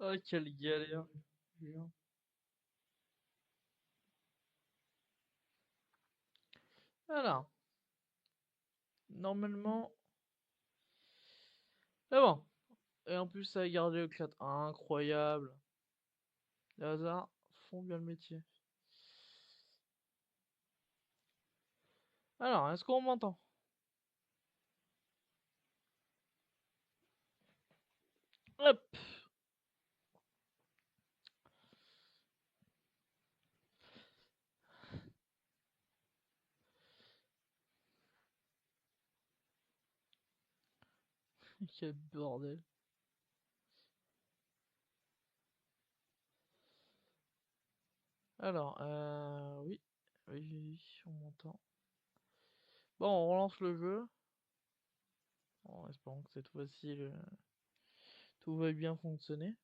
Ah, quelle galère. Jure. Alors, normalement, c'est bon. Et en plus, ça a gardé le chat. Incroyable. Les hasards font bien le métier. Alors, est-ce qu'on m'entend? Hop. Quel bordel. Alors, oui. Oui, oui, oui, on m'entend. Bon, on relance le jeu. En espérant que cette fois-ci, tout va bien fonctionner.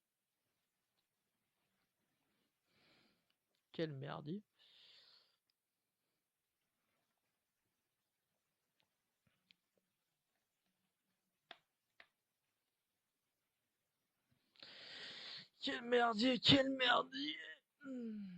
Quel merdier. Quel merdier, quel merdier. Hmm.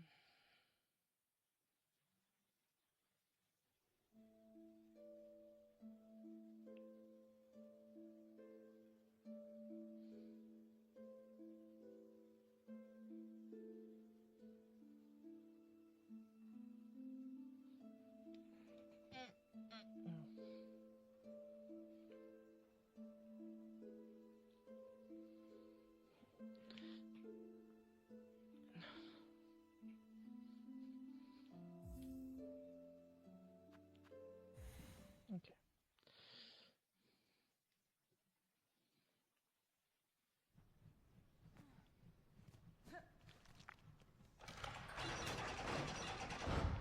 Ok.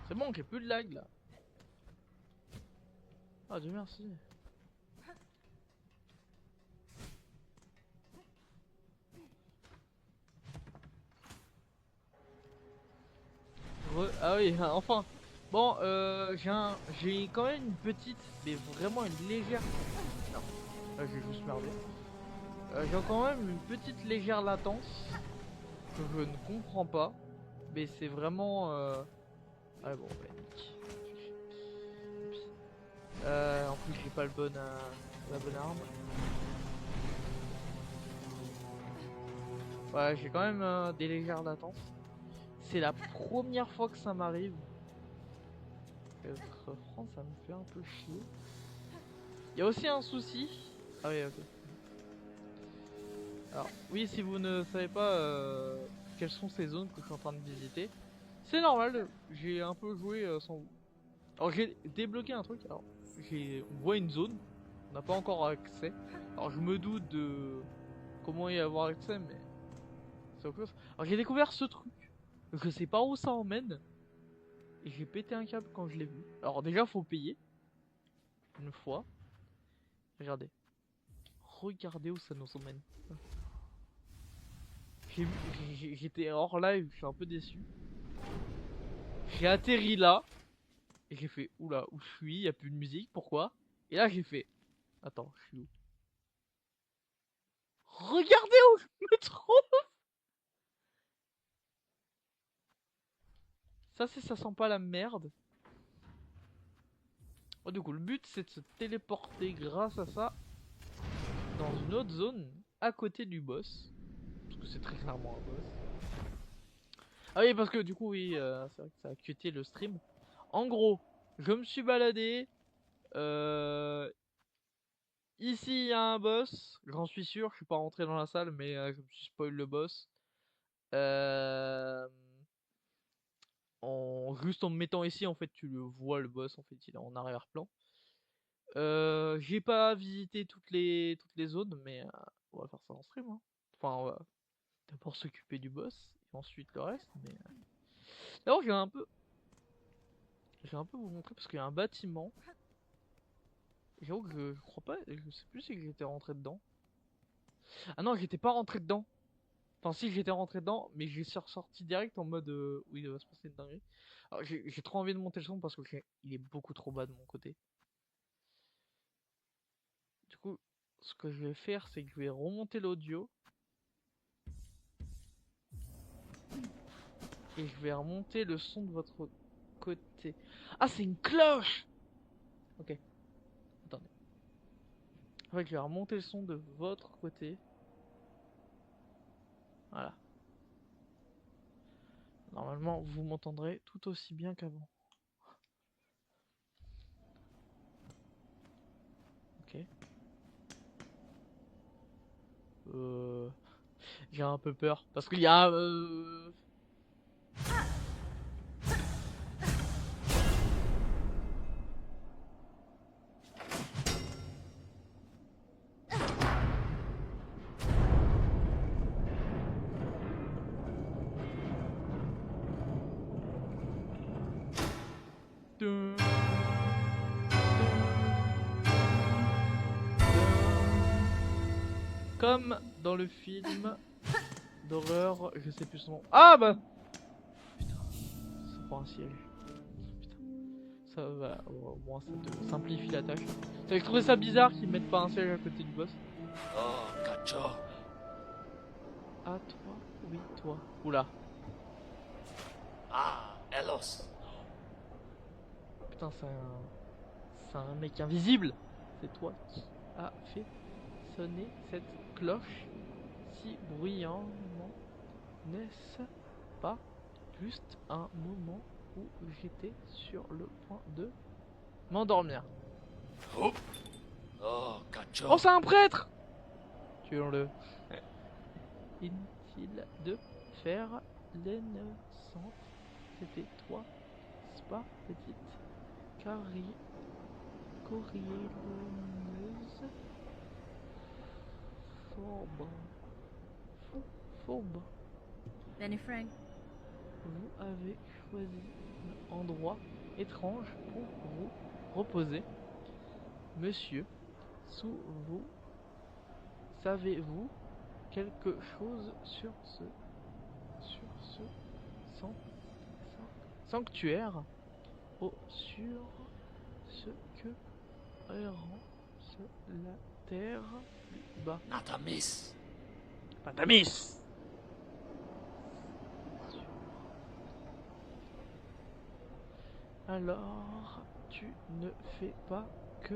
C'est bon, qu'il n'y ait plus de lag là. Ah, Dieu merci. Ah oui, enfin. Bon, j'ai quand même une petite, mais vraiment une légère. Non, là j'ai juste merdé. J'ai quand même une petite légère latence que je ne comprends pas, mais c'est vraiment. Ah bon, bah nique. En plus, j'ai pas la bonne arme. Ouais, j'ai quand même des légères latences. C'est la première fois que ça m'arrive. Être franc, ça me fait un peu chier. Il y a aussi un souci. Ah oui, ok. Alors, oui, si vous ne savez pas quelles sont ces zones que je suis en train de visiter, c'est normal, j'ai un peu joué sans... Alors, j'ai débloqué un truc, alors, on voit une zone, on n'a pas encore accès. Alors, je me doute de comment y avoir accès, mais c'est autre chose. Alors, j'ai découvert ce truc, je sais pas où ça emmène, et j'ai pété un câble quand je l'ai vu. Alors, déjà, faut payer, une fois. Regardez. Regardez où ça nous emmène. J'étais hors live, je suis un peu déçu. J'ai atterri là, et j'ai fait, oula, où je suis, y a plus de musique, pourquoi? Et là j'ai fait, attends, je suis où? Regardez où je me trouve! Ça sent pas la merde. Oh, du coup, le but c'est de se téléporter grâce à ça dans une autre zone à côté du boss. Parce que c'est très clairement un boss. Ah oui, parce que du coup, oui, c'est vrai que ça a cuté le stream. En gros, je me suis baladé. Euh, Ici, il y a un boss. J'en suis sûr, je suis pas rentré dans la salle, mais je me suis spoil le boss. Euh, Juste en me mettant ici, en fait, tu le vois le boss, en fait, il est en arrière-plan. J'ai pas visité toutes les zones, mais on va faire ça en stream, hein. Enfin, on va d'abord s'occuper du boss, et ensuite le reste, mais... D'abord, je vais un peu vous montrer, parce qu'il y a un bâtiment. J'avoue que je crois pas, je sais plus si j'étais rentré dedans. Ah non, j'étais pas rentré dedans. Enfin, si j'étais rentré dedans, mais j'ai ressorti direct en mode oui, il va se passer une dinguerie. Alors, j'ai trop envie de monter le son parce que il est beaucoup trop bas de mon côté. Du coup, ce que je vais faire, c'est que je vais remonter l'audio. Et je vais remonter le son de votre côté. Ah, c'est une cloche! Ok. Attendez. En fait, je vais remonter le son de votre côté. Voilà. Normalement, vous m'entendrez tout aussi bien qu'avant. Ok. J'ai un peu peur. Parce qu'il y a... dun, comme dans le film d'horreur, je sais plus son nom. Ah bah putain, ça prend un siège. Putain, ça va, au moins ça te simplifie la tâche. J'avais trouvé ça bizarre qu'ils mettent pas un siège à côté du boss. Oh, Cacho. Ah toi, oui toi. Oula, Ah, Elos. putain c'est un mec invisible. C'est toi qui a fait sonner cette cloche si bruyamment. N'est-ce pas juste un moment où j'étais sur le point de m'endormir? Oh, Cacho. Oh, c'est un prêtre! Tuons-le. Inutile de faire l'innocente. C'était toi, n'est-ce pas, petite corillonneuse fourbe. Fourbe. Benny Frank. Vous avez choisi un endroit étrange pour vous reposer. Monsieur, sous vous, savez-vous quelque chose sur ce san- sanctuaire? Oh, sur ce que errant sur la terre plus bas. Natamis. Patamis! Alors, tu ne fais pas que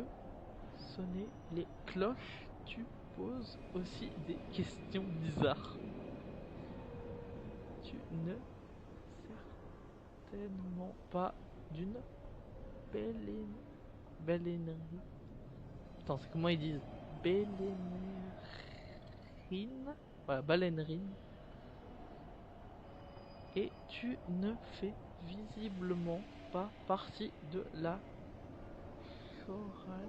sonner les cloches, tu poses aussi des questions bizarres. Tu ne certainement pas d'une baleinerie. Attends, c'est comment ils disent? Baleinerine? Voilà, baleinerine. Et tu ne fais visiblement pas partie de la chorale.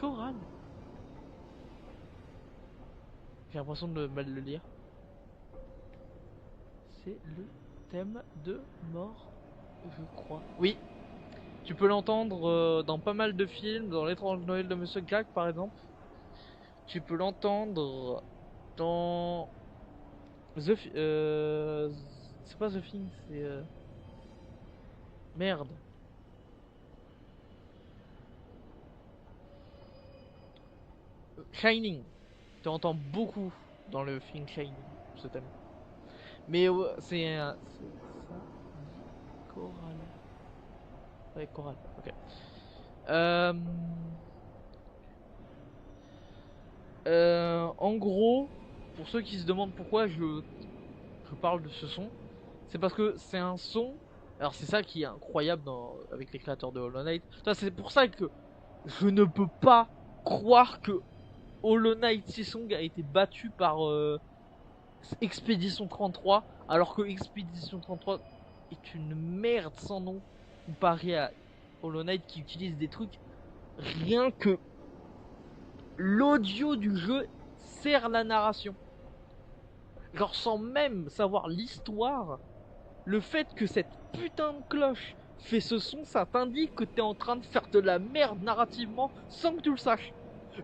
Chorale? J'ai l'impression de mal le lire. C'est le thème de mort, je crois. Oui, tu peux l'entendre dans pas mal de films, dans l'étrange Noël de Monsieur Jack par exemple. Tu peux l'entendre dans c'est pas The Thing, c'est merde. Shining. Tu entends beaucoup dans le film Shining ce thème. Mais c'est ça dit chorale. Ouais, chorale. Ok. Euh, en gros, pour ceux qui se demandent pourquoi je parle de ce son, c'est parce que c'est un son. Alors c'est ça qui est incroyable avec les créateurs de Hollow Knight. C'est pour ça que je ne peux pas croire que Hollow Knight Silksong a été battu par Expédition 33, alors que Expédition 33 est une merde sans nom comparé à Hollow Knight qui utilise des trucs. Rien que l'audio du jeu sert la narration. Genre sans même savoir l'histoire, le fait que cette putain de cloche fait ce son, ça t'indique que t'es en train de faire de la merde narrativement sans que tu le saches.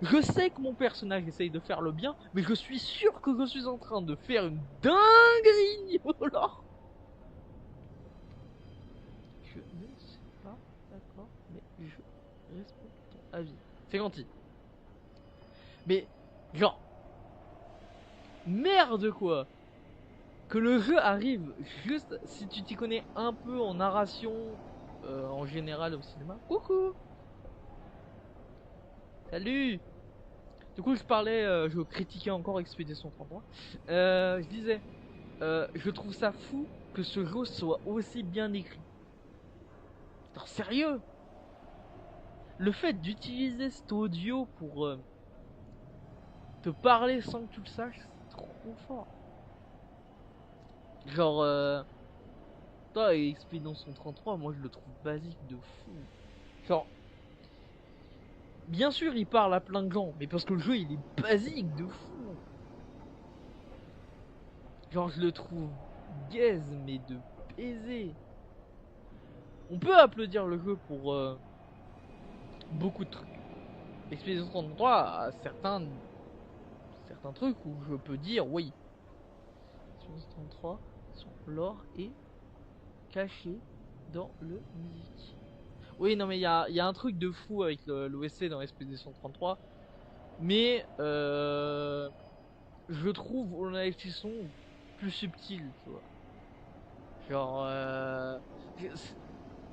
Je sais que mon personnage essaye de faire le bien, mais je suis sûr que je suis en train de faire une dinguerie alors. Je ne suis pas d'accord, mais je respecte ton avis. C'est gentil. Mais, genre, merde quoi. que le jeu arrive juste si tu t'y connais un peu en narration, en général au cinéma. Coucou. Salut. Du coup, je critiquais encore Expedition 33. Je disais, je trouve ça fou que ce jeu soit aussi bien écrit. Alors, sérieux, le fait d'utiliser cet audio pour te parler sans que tu le saches, c'est trop fort. Genre, toi, Expedition 33, moi je le trouve basique de fou. Genre, bien sûr, il parle à plein de gens, mais parce que le jeu il est basique de fou. Genre, je le trouve gaze, mais de baiser. On peut applaudir le jeu pour beaucoup de trucs. Expedition 33 a certains trucs où je peux dire oui. Expedition 33, son lore est caché dans le musique. Oui, non, mais il y a un truc de fou avec l'OSC dans Expedition 33. Mais je trouve Hollow Knight sont plus subtil, tu vois. Genre,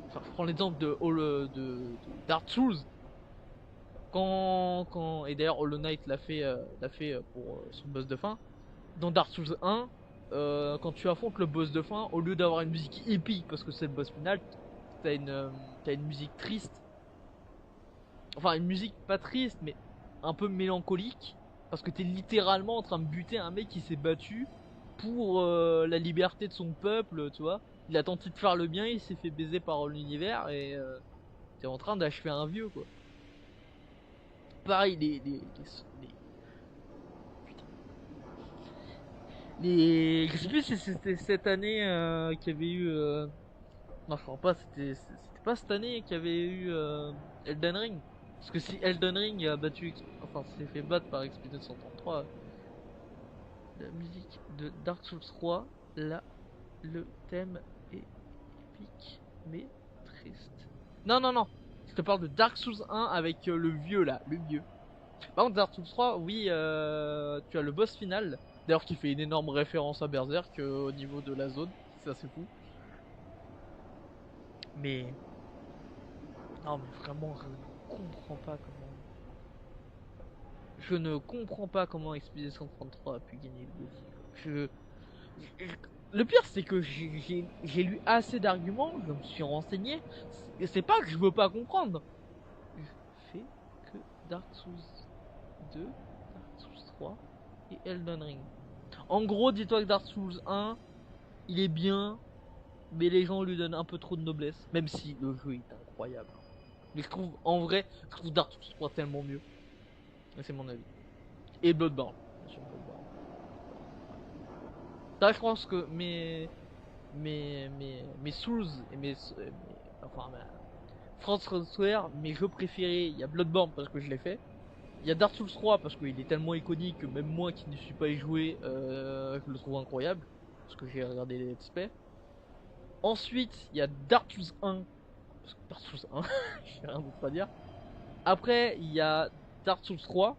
enfin, je prends l'exemple de Dark Souls. Et d'ailleurs Hollow Knight l'a fait pour son boss de fin. Dans Dark Souls 1, quand tu affrontes le boss de fin, au lieu d'avoir une musique épique parce que c'est le boss final, t'as une musique triste. Enfin, une musique pas triste, mais un peu mélancolique. Parce que t'es littéralement en train de buter un mec qui s'est battu pour la liberté de son peuple, tu vois. Il a tenté de faire le bien, il s'est fait baiser par l'univers et t'es en train d'achever un vieux, quoi. Pareil, je sais plus si c'était cette année qu'il y avait eu. Non, je crois pas, c'était pas cette année qu'il y avait eu Elden Ring. Parce que si Elden Ring a battu. Enfin, s'est fait battre par Expedition 133, la musique de Dark Souls 3, là, le thème est épique, mais triste. Non, non, non, je te parle de Dark Souls 1 avec le vieux là, le vieux. Par contre, Dark Souls 3, oui, tu as le boss final, d'ailleurs qui fait une énorme référence à Berserk au niveau de la zone, ça c'est fou. Mais, non, mais vraiment, je ne comprends pas comment Expedition 33 a pu gagner le défi. Je, Le pire, c'est que j'ai lu assez d'arguments, je me suis renseigné. C'est pas que je veux pas comprendre. Je fais que Dark Souls 2, Dark Souls 3 et Elden Ring. En gros, dis-toi que Dark Souls 1, il est bien, mais les gens lui donnent un peu trop de noblesse. Même si le jeu est incroyable. Mais je trouve Dark Souls 3 tellement mieux. C'est mon avis. Et Bloodborne. Bien sûr, Bloodborne. Là, je pense que mes Souls et enfin, From Software, mes jeux préférés, il y a Bloodborne parce que je l'ai fait. Il y a Dark Souls 3 parce qu'il est tellement iconique que même moi qui ne suis pas y joué, je le trouve incroyable. Parce que j'ai regardé les let's play. Ensuite, il y a Dark Souls 1. Parce que Dark Souls 1, j'ai rien d'autre à dire. Après, il y a Dark Souls 3.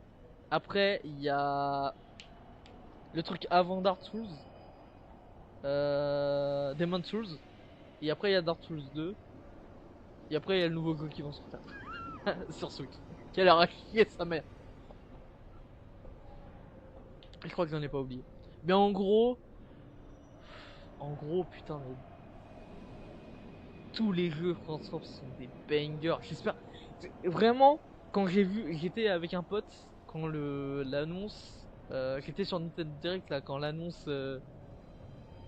Après, il y a le truc avant Dark Souls. Demon Souls. Et après, il y a Dark Souls 2. Et après, il y a le nouveau jeu qui va sortir. Sur Switch. Quelle heure à chier sa mère. Je crois que j'en ai pas oublié. Mais putain, mais tous les jeux François sont des bangers. J'espère. Vraiment, quand j'étais avec un pote quand l'annonce, j'étais sur Nintendo Direct là quand l'annonce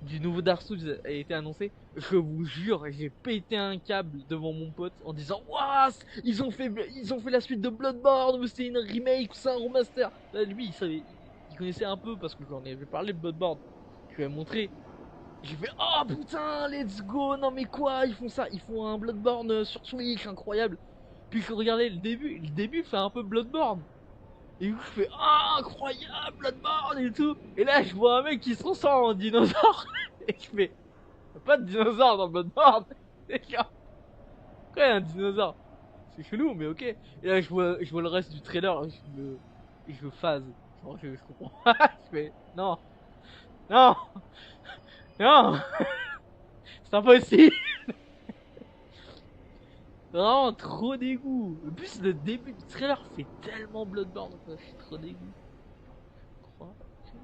du nouveau Dark Souls a été annoncé. Je vous jure, j'ai pété un câble devant mon pote en disant waouh, ils ont fait la suite de Bloodborne, mais c'est une remake ou c'est un remaster. Là, lui, il connaissait un peu parce que j'en avais parlé de Bloodborne. Je lui ai montré. J'ai fait oh putain, let's go. Non mais quoi, ils font ça, ils font un Bloodborne sur Switch, incroyable. Puis je regardais le début fait un peu Bloodborne. Et je fais ah incroyable Bloodborne et tout. Et là je vois un mec qui se transforme en dinosaure. Et je fais y'a pas de dinosaure dans Bloodborne. Et genre, quoi un dinosaure? C'est chelou mais ok. Et là je vois le reste du trailer et je phase. Genre je comprends pas. Je fais non, non. Non, c'est impossible. Vraiment trop dégoût. En plus le début du trailer fait tellement Bloodborne, quoi. Je suis trop dégoût. Je crois que c'est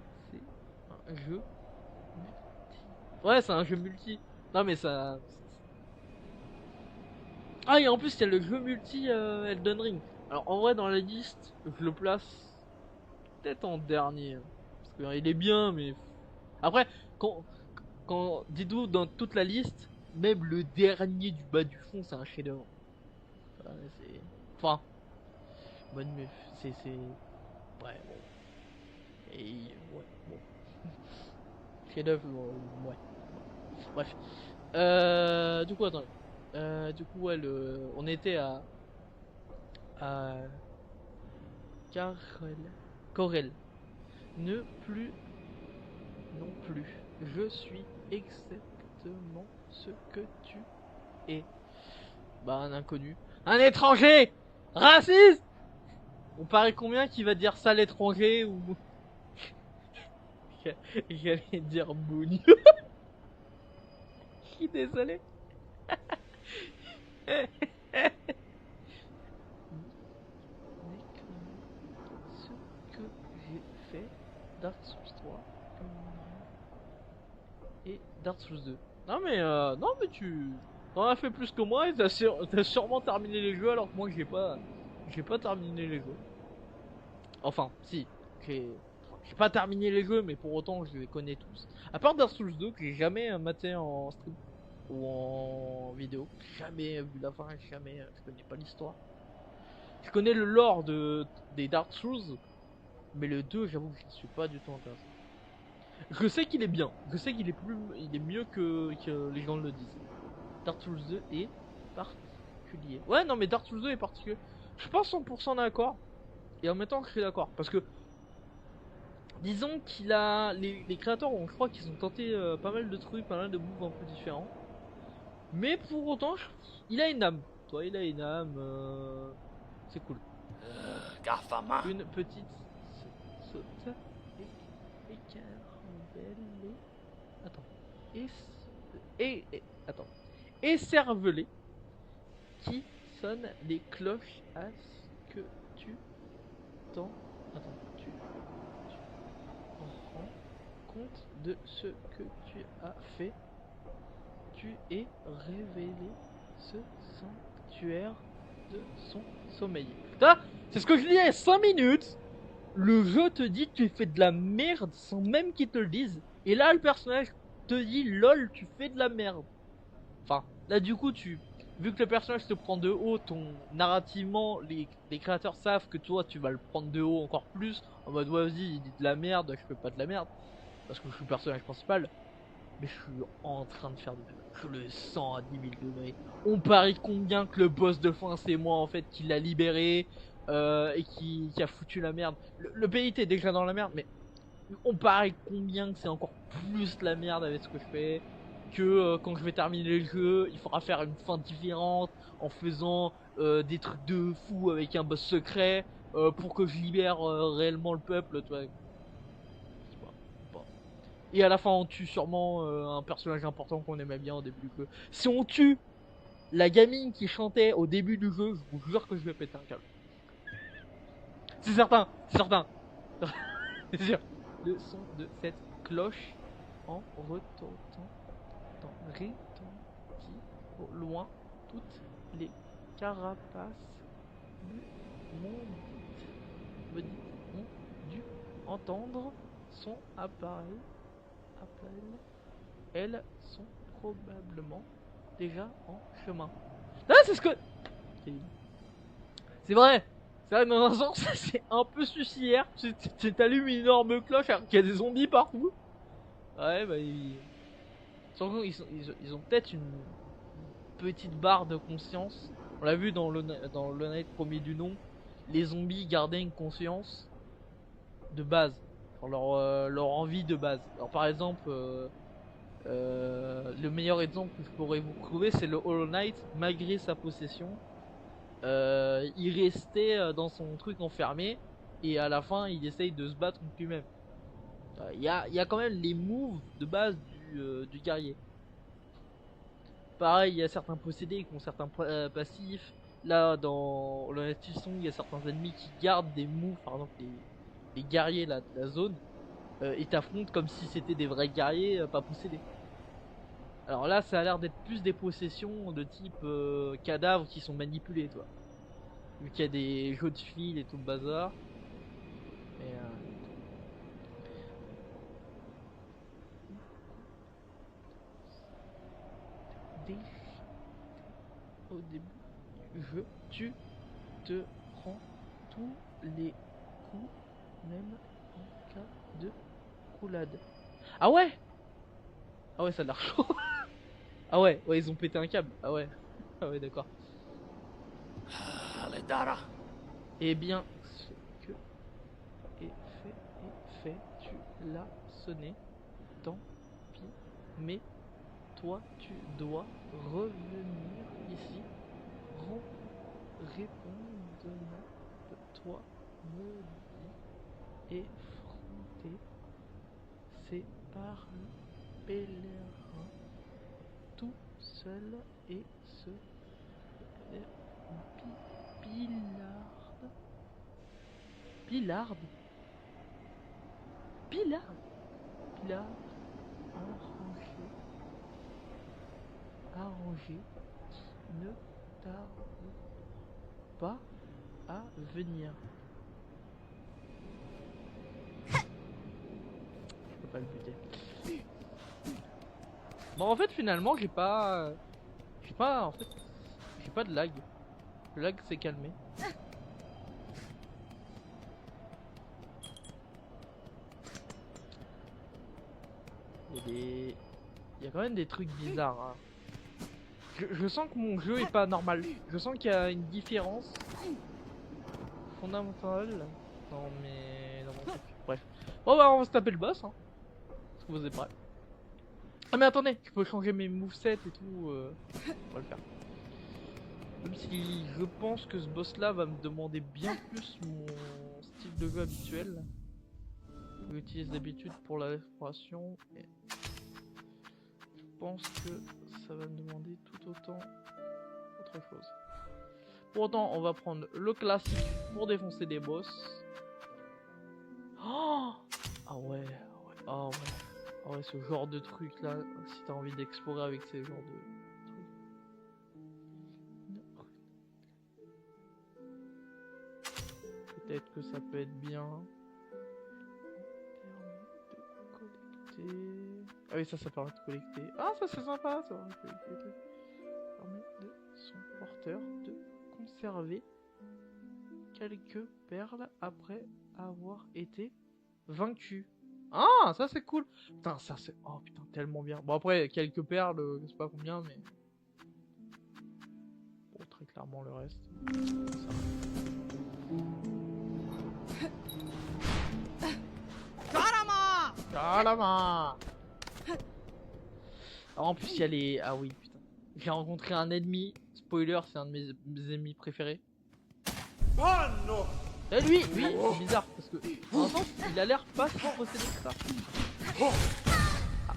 un jeu multi. Ouais, c'est un jeu multi. Non mais ça. Ah et en plus il y a le jeu multi Elden Ring. Alors en vrai dans la liste, je le place peut-être en dernier. Parce qu'il est bien mais. Après, quand dites-vous dans toute la liste, même le dernier du bas du fond c'est un chef-d'œuvre. Enfin, c'est. Enfin. Bonne meuf, c'est. Ouais, bon. Et. Ouais, bon. Chef-d'œuvre, ouais. Bref. Du coup, attendez. Du coup, ouais, on était à Carrel. Corel. Ne plus. Non plus. Je suis exactement ce que tu es. Bah, un inconnu. Un étranger. Raciste. On paraît combien qui va dire ça l'étranger ou. J'allais dire bougno. Je suis désolé. Ce que j'ai fait Dark Souls 3 et Dark Souls 2. Non mais tu t'en as fait plus que moi et t'as sûrement terminé les jeux alors que moi j'ai pas terminé les jeux. Enfin, si, j'ai pas terminé les jeux mais pour autant je les connais tous. À part Dark Souls 2 que j'ai jamais maté en stream ou en vidéo, jamais vu la fin, jamais, je connais pas l'histoire. Je connais le lore des Dark Souls, mais le 2, j'avoue que je ne suis pas du tout intéressé. Je sais qu'il est bien, je sais il est mieux que les gens le disent. Dark Souls 2 est particulier. Ouais, non, mais Dark Souls 2 est particulier. Je suis pas 100% d'accord, et en même temps, je suis d'accord, parce que disons qu'il a les créateurs, je crois qu'ils ont tenté pas mal de trucs, pas mal de moves un peu différents, mais pour autant, il a une âme. Toi, il a une âme, c'est cool. Garfama. Une petite saute écarvelée. Attends. Attends. Écervelée qui sonne les cloches à ce que tu t'en. Attends. Tu rends compte de ce que tu as fait. Tu es révélé ce sanctuaire de son sommeil. Putain, c'est ce que je dis il y a 5 minutes. Le jeu te dit que tu fais de la merde sans même qu'ils te le disent. Et là, le personnage te dit lol, tu fais de la merde. Enfin, là, du coup, vu que le personnage te prend de haut, narrativement, les créateurs savent que toi, tu vas le prendre de haut encore plus. En mode, ouais, vas-y, il dit de la merde, je fais pas de la merde. Parce que je suis le personnage principal. Mais je suis en train de faire du mal. Je le sens à 10 000 degrés. On parie combien que le boss de fin c'est moi en fait qui l'a libéré et qui a foutu la merde. Le pays était déjà dans la merde, mais on parie combien que c'est encore plus la merde avec ce que je fais. Que quand je vais terminer le jeu, il faudra faire une fin différente en faisant des trucs de fou avec un boss secret pour que je libère réellement le peuple. Tu vois. Bon. Et à la fin, on tue sûrement un personnage important qu'on aimait bien au début du jeu. Si on tue la gamine qui chantait au début du jeu, je vous jure que je vais péter un câble. C'est certain, c'est certain. C'est sûr. Le son de cette cloche en retentissant retentit au loin toutes les carapaces du monde ont dû entendre son appareil. Elles sont probablement déjà en chemin. Ah, c'est ce que. C'est vrai! C'est vrai, dans un sens, c'est un peu suicidaire. Tu t'allumes une énorme cloche alors qu'il y a des zombies partout. Ouais, bah, ils ont peut-être une petite barre de conscience. On l'a vu dans le Night premier du nom. Les zombies gardaient une conscience de base. Leur envie de base. Alors, par exemple. Le meilleur exemple que je pourrais vous trouver, c'est le Hollow Knight. Malgré sa possession, il restait dans son truc enfermé et à la fin, il essaye de se battre contre lui-même. Il y a quand même les moves de base du guerrier. Pareil, il y a certains possédés qui ont certains passifs. Là, dans le Native Song, il y a certains ennemis qui gardent des moves, par exemple les guerriers là, de la zone, et t'affrontent comme si c'était des vrais guerriers pas possédés. Alors là, ça a l'air d'être plus des possessions de type cadavres qui sont manipulés, toi. Vu qu'il y a des jeux de fil et tout le bazar. Et, au début, tu te prends tous les coups, même en cas de roulade. Ah ouais! Ah ouais, ça a l'air chaud. Ah ouais, ils ont pété un câble. Ah ouais, d'accord. Aledara. Eh bien, ce que est fait, tu l'as sonné. Tant pis, mais toi, tu dois revenir ici. Répondement de toi me dit effronter. C'est par le pèlerin tout seul et se Pilarde arrangé qui ne tarde pas à venir. Je peux pas le buter. Bon, en fait, finalement, j'ai pas de lag. Le lag s'est calmé. Il y a quand même des trucs bizarres. Hein. Je sens que mon jeu est pas normal. Je sens qu'il y a une différence fondamentale dans mon truc. Bref. Bon bah on va se taper le boss. Hein. Est-ce que vous êtes prêts? Ah mais attendez, je peux changer mes movesets et tout. On va le faire. Même si je pense que ce boss là va me demander bien plus mon style de jeu habituel. Je l'utilise d'habitude pour la exploration. Et je pense que ça va me demander tout autant autre chose. Pour autant, on va prendre le classique pour défoncer des boss. Oh ah ouais, ah ouais, ce genre de truc là, si t'as envie d'explorer avec ces genres de trucs. Peut-être que ça peut être bien. Ah oui, ça permet de collecter. Ah, ça c'est sympa, ça permet de collecter. Ça permet de son porteur de conserver quelques perles après avoir été vaincu. Ah, ça c'est cool. Putain, ça c'est... Oh putain, tellement bien. Bon après, quelques perles, je sais pas combien, mais... Bon, très clairement le reste. Kalama. Alors en plus il y a les... Ah oui putain. J'ai rencontré un ennemi. Spoiler, c'est un de mes ennemis préférés. Et lui, c'est bizarre parce que en sens, il a l'air pas si possédé que ça. Ah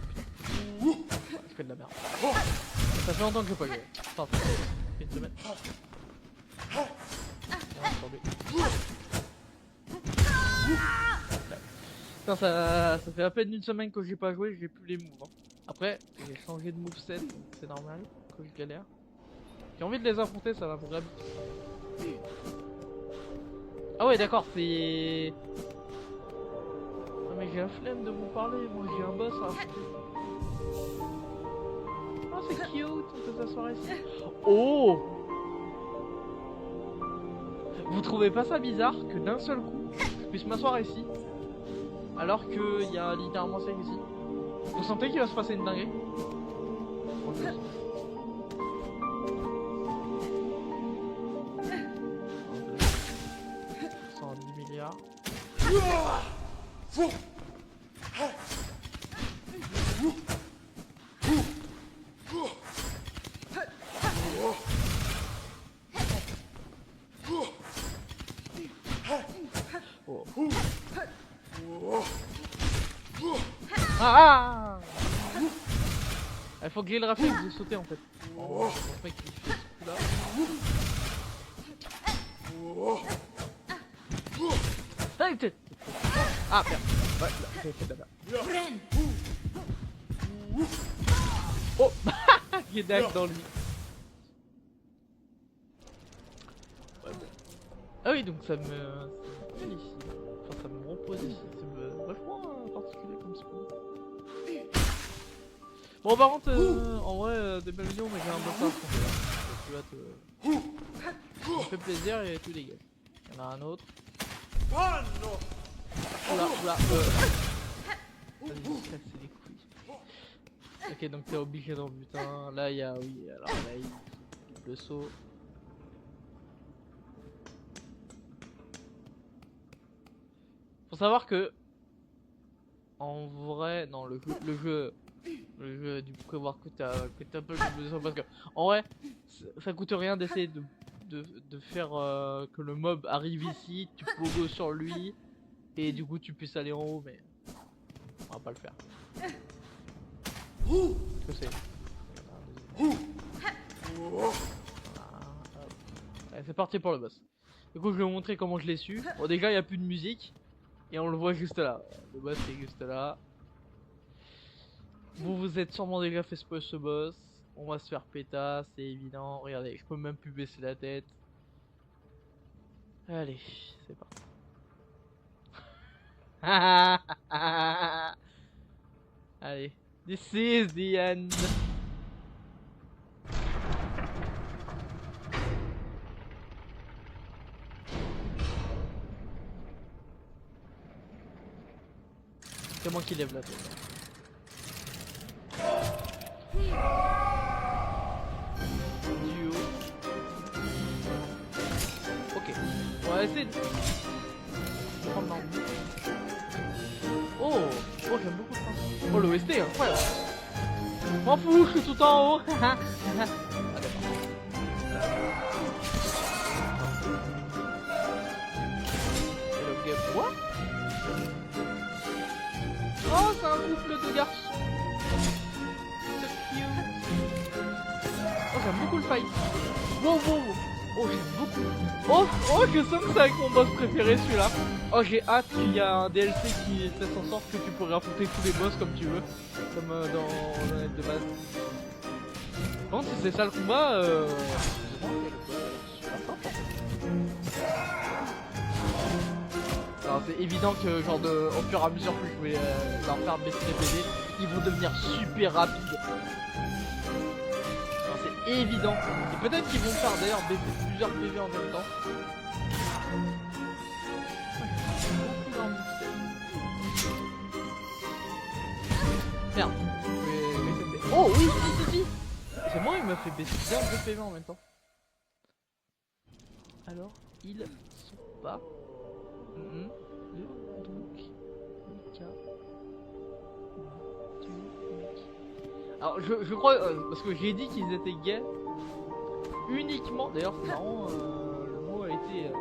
putain. Je fais de la merde. Ça fait longtemps que j'ai pas joué. Enfin, ça fait une semaine. Putain, ça fait à peine une semaine que j'ai pas joué, j'ai plus les moves. Hein. Après, j'ai changé de moveset, donc c'est normal que je galère. J'ai envie de les affronter, ça va vraiment. Ah ouais, d'accord, c'est... Ah mais j'ai la flemme de vous parler, moi j'ai un boss à affronter. Oh c'est cute, on peut s'asseoir ici. Oh! Vous trouvez pas ça bizarre que d'un seul coup, je puisse m'asseoir ici alors qu'il y a littéralement ça ici? Vous sentez qu'il va se passer une dinguerie? 110 milliards. Oh. Ah! faut que j'ai le réflexe de sauter en fait. Le mec il fait ce coup là. Ah merde. Ouais, là, j'ai fait de la merde. Oh. Guédac dans lui. Ouais, bon. Ah oui, donc ça me ici. Enfin, ça me repose ici. C'est vachement particulier comme spawn. Bon, par contre, en vrai, des belles vidéos, mais j'ai un boss à affronter. Ça me fait plaisir et tout dégage. Il y en a un autre. Oula, oula, vas-y, casser les couilles. Ok, donc t'es obligé d'en buter un. Là, il y a, oui, alors là, il le saut. Faut savoir que, en vrai, non, le jeu, du coup, faut voir que t'as pas le besoin parce que, en vrai, ça coûte rien d'essayer de faire que le mob arrive ici, tu pogo sur lui, et du coup tu puisses aller en haut, mais on va pas le faire. Que c'est. Allez, c'est parti pour le boss. Du coup, je vais vous montrer comment je l'ai su. Bon, déjà, il n'y a plus de musique. Et on le voit juste là. Le boss est juste là. Vous êtes sûrement déjà fait spoil ce boss. On va se faire pétasse, c'est évident. Regardez, je peux même plus baisser la tête. Allez, c'est parti. Allez, this is the end. C'est moi qui lève la tête. Duo. Ok, on va essayer de prendre dans le but. Oh, j'aime beaucoup ça. Oh, l'OST, incroyable. M'en fous, je suis tout en haut. Ah, quoi? Oh, c'est un couple de garçons. C'est cute. Oh, j'aime beaucoup le fight. Wow. Oh, j'aime beaucoup. Oh, je sens que c'est avec mon boss préféré celui-là. Oh, j'ai hâte qu'il y a un DLC qui fait en sorte que tu pourrais affronter tous les boss comme tu veux. Comme dans le net de base. Par contre, si c'est ça le combat, alors c'est évident que genre au fur et à mesure que je vais leur faire baisser les PV, ils vont devenir super rapides. Alors c'est évident. Et peut-être qu'ils vont faire d'ailleurs baisser plusieurs PV en même temps. Merde. Oh oui, si. C'est moi, il m'a fait baisser bien 2 PV en même temps. Alors, ils sont pas. Alors je crois parce que j'ai dit qu'ils étaient gays uniquement. D'ailleurs c'est marrant, le mot a été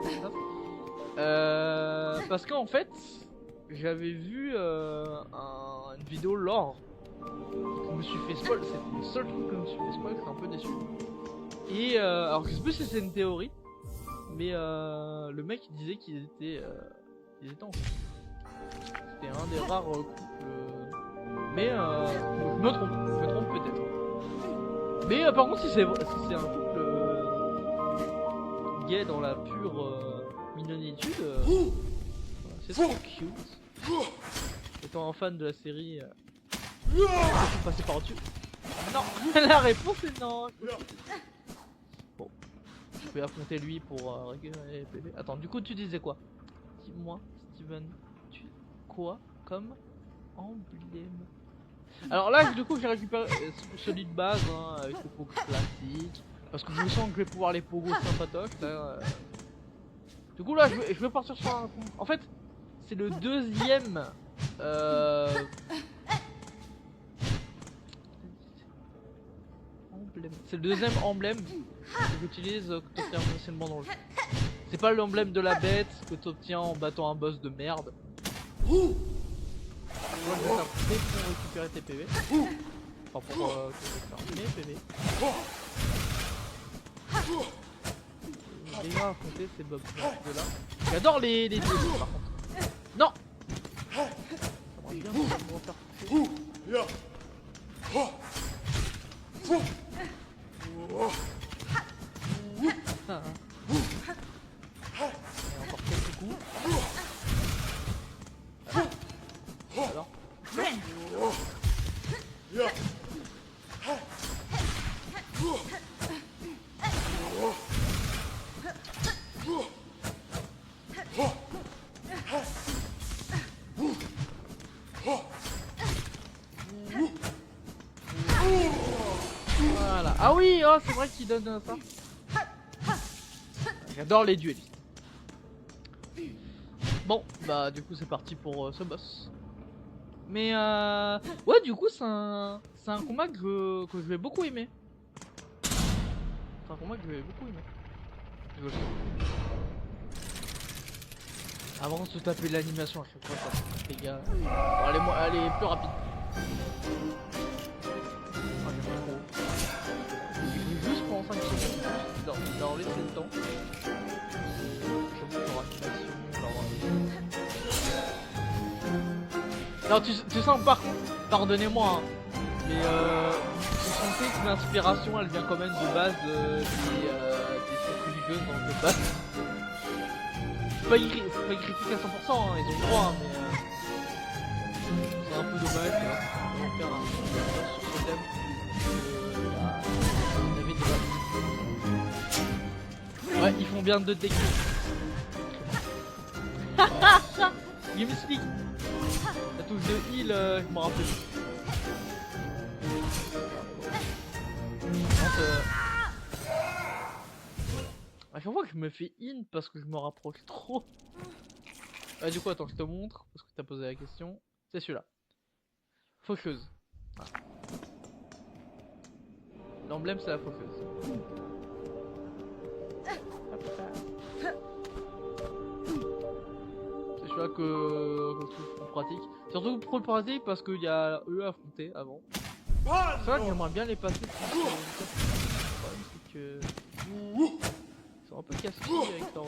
parce qu'en fait j'avais vu une vidéo lore. Je me suis fait spoil, c'est le seul truc que je me suis fait spoil, c'est un peu déçu. Et alors je sais plus si c'est une théorie, mais le mec il disait qu'ils étaient en couple. C'était un des rares couples. Mais je me trompe peut-être. Mais par contre si c'est un couple gay dans la pure mignonitude, c'est trop cute. Étant un fan de la série, je passer par-dessus. Non, la réponse est non. Bon, je vais affronter lui pour récupérer les PV. Attends, du coup tu disais quoi? Dis-moi, Steven, quoi comme emblème? Alors là, du coup, j'ai récupéré celui de base, hein, avec le pogo classique. Parce que je sens que je vais pouvoir les pogos sympatoches. Là, Du coup, là, je vais partir sur un. En fait, c'est le deuxième. C'est le deuxième emblème que j'utilise, que tu obtiens essentiellement dans le jeu. C'est pas l'emblème de la bête que tu obtiens en battant un boss de merde. Moi, je vais t'apporter pour récupérer tes PV. Enfin pour faire mes PV. Les gars à affronter ces Bob de là. J'adore les dieux par contre. Non. Ça marche bien pour me faire toucher. Ah, et encore quelques coups. Alors. Voilà. Ah oui, oh, c'est vrai qu'il donne ça. J'adore les duelistes. Bon, bah du coup c'est parti pour ce boss. Mais ouais, du coup c'est un combat que je vais beaucoup aimer. C'est un combat que je vais beaucoup aimer. Je le sens. Avant de se taper l'animation à chaque fois, ça les gars. Bon, elle est plus rapide. Ah, j'aime pas trop. Juste pendant 5 secondes, leur laisser le temps. Non, tu sens par contre, pardonnez-moi, hein, mais vous sentez que l'inspiration elle vient quand même de base des sectes religieuses dans le base. C'est pas une critique à 100%, hein, ils ont le droit, hein, mais c'est un peu dommage hein, de faire un sur ce thème. Il y avait des bases. Ouais, ils font bien de techniques. Game Stick. La touche de heal, je m'en rappelle. À chaque fois que je me fais in parce que je me rapproche trop. Ah, du coup, attends, je te montre parce que t'as posé la question. C'est celui-là. Faucheuse. Ah. L'emblème, c'est la faucheuse. C'est celui-là que je trouve trop pratique. Surtout trop pratique parce qu'il y a eux à affronter avant. C'est vrai que j'aimerais bien les passer. Le problème c'est que ils sont un peu casse-couilles avec leur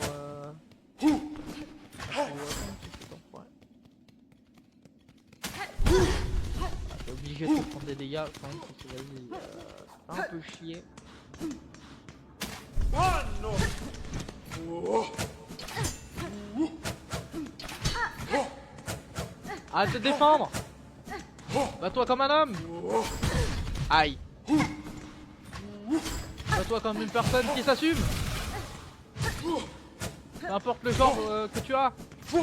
t'es obligé de prendre des dégâts quand même parce que vas-y un peu chier. Arrête de te défendre. Bats-toi comme un homme. Aïe. Bats-toi comme une personne qui s'assume. Peu importe le genre que tu as. J'ai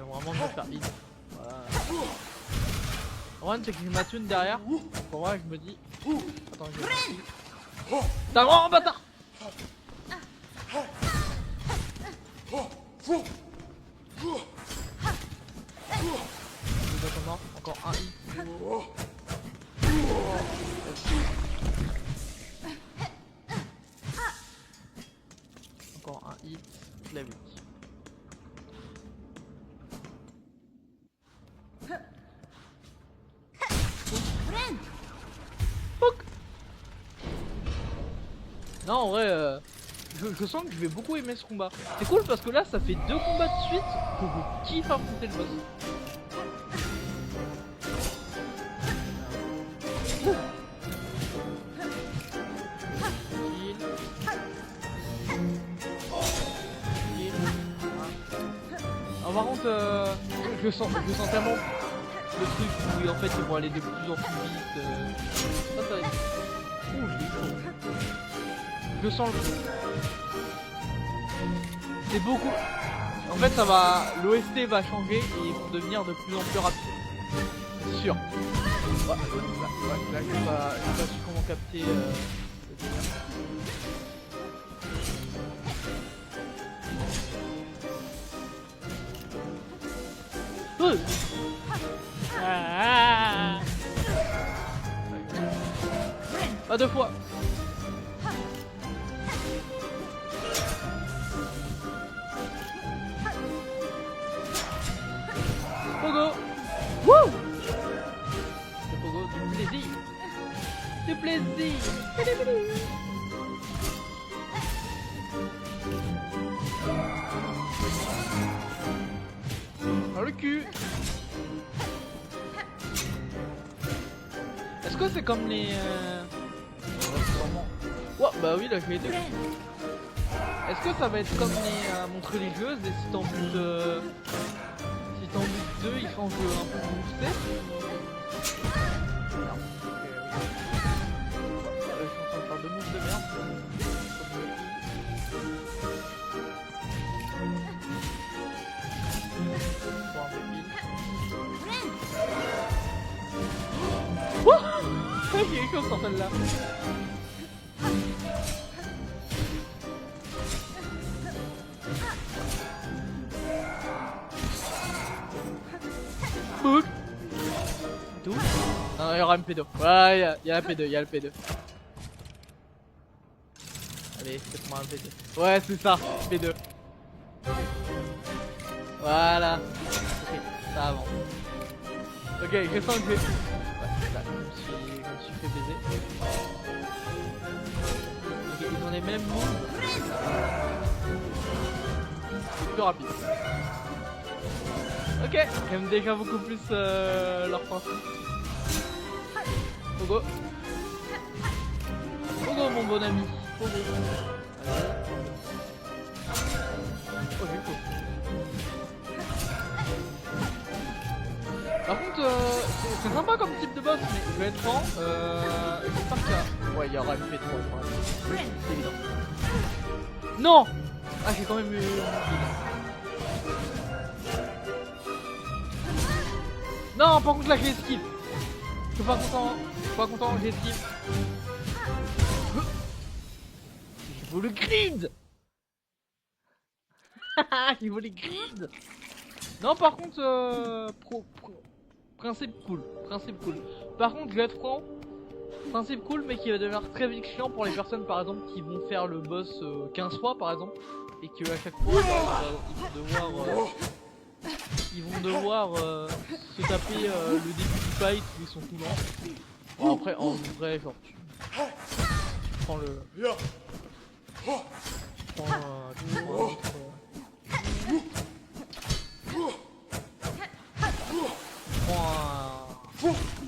vraiment me faire hit. Voilà. Le problème c'est que j'ai ma thune derrière. Pour moi je me dis. Attends, je vais. T'es un grand bâtard. Encore un hit. Encore un hit. Je l'ai vu. Non, en vrai, je sens que je vais beaucoup aimer ce combat. C'est cool parce que là, ça fait 2 combats de suite que je kiffe affronter le boss. Alors, par contre, je sens tellement le truc où en fait ils vont aller de plus en plus vite. Ça va être. Ouh, je l'ai chaud. Je sens le coup. C'est beaucoup. En fait, ça va. L'OST va changer et ils vont devenir de plus en plus rapides. C'est sûr. Ouais, là, j'ai pas su comment capter le délire. Pas 2 fois. Pogo. Wouh. Du plaisir. Dans le cul. Est-ce que c'est comme les... Ouais, bah oui, là je l'ai dit. Est-ce que ça va être comme les montres religieuses et si t'en butes si t'en butes deux, ils changent un peu de boosté? Non. Je suis en train de faire deux moves de merde. Wouh! Il y a quelque chose sur celle-là. Bouk. Tout. Non, il y aura une P2. Ouais, il y a la P2, il y a le P2. Allez, faites-moi un P2. Ouais, c'est ça, P2. Voilà. Ok, ça avance. Ok, je sens que je vais... Ouais, là, je me suis fait baiser. Ok, ils ont les mêmes moves. C'est plus rapide. Ok, j'aime déjà beaucoup plus leur principe. Pogo. Pogo mon bon ami. Pogo. Oh j'ai faux. Par contre, c'est sympa comme type de boss, mais je vais être franc, j'espère qu'il y a... Ouais, il y aura une P3, c'est évident. Non. Ah, j'ai quand même eu... Non, par contre là j'ai esquive. Je suis pas content, j'ai esquive. Il faut le grid. Il faut les grids. Non, par contre, principe cool. Par contre, je vais être franc, principe cool, mais qui va devenir très vite chiant pour les personnes, par exemple, qui vont faire le boss 15 fois, par exemple, et que à chaque fois, ils vont devoir se taper le début du fight où ils sont tout lents. Bon, après, en vrai, genre, tu prends le... Tu prends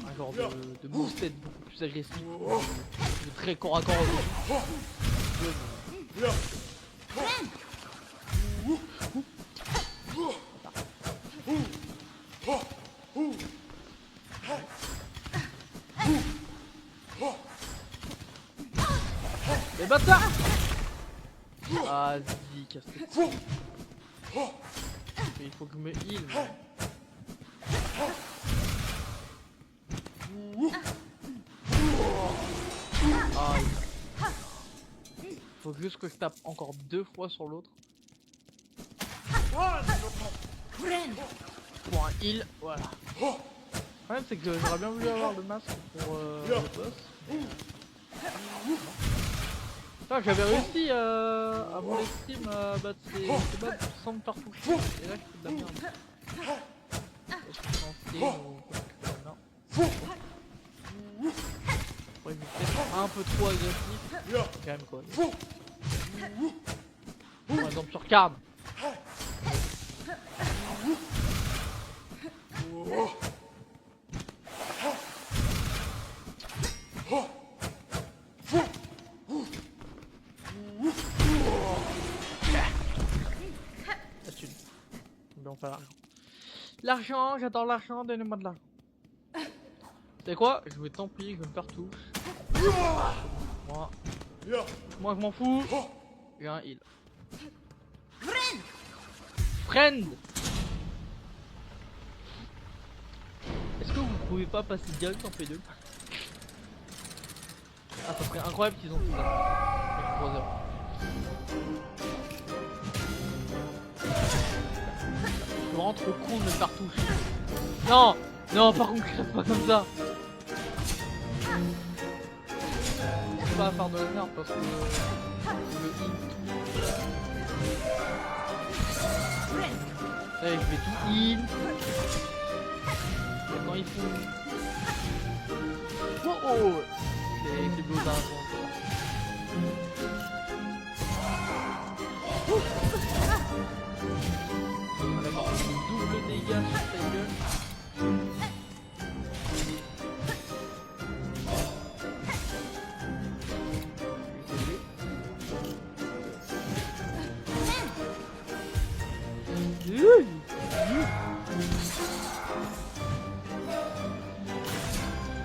un genre de moveset beaucoup plus agressif, de très corps à corps. Les bâtards! Vas-y, casse-toi. Il faut que je me heal. Faut juste que je tape encore 2 fois sur l'autre. Pour un heal, voilà. Le problème c'est que j'aurais bien voulu avoir le masque pour le boss. J'avais réussi à mon estime à battre ces boss sans me faire toucher. Et là je fais de la merde. Je suis censé ouais, peut-être un peu trop agressif. Quand même quoi. Par exemple sur Karn. La thune. On fait l'argent. L'argent, j'adore l'argent, donnez-moi de l'argent. C'est quoi? Je vais tant pis, je vais me faire touche. Moi je m'en fous. J'ai un heal. Friend. Est-ce que vous pouvez pas passer direct en P2? Ah, ça serait incroyable qu'ils ont tout ça. 3 heures. C'est vraiment trop con de me faire toucher. Non. Non, par contre, je reste pas comme ça. C'est pas à faire de l'honneur parce que le hit. Allez, je vais tout heal. Maintenant il faut... Oh oh. avec les bleus d'argent. Ah, d'accord, double dégâts sur ta gueule.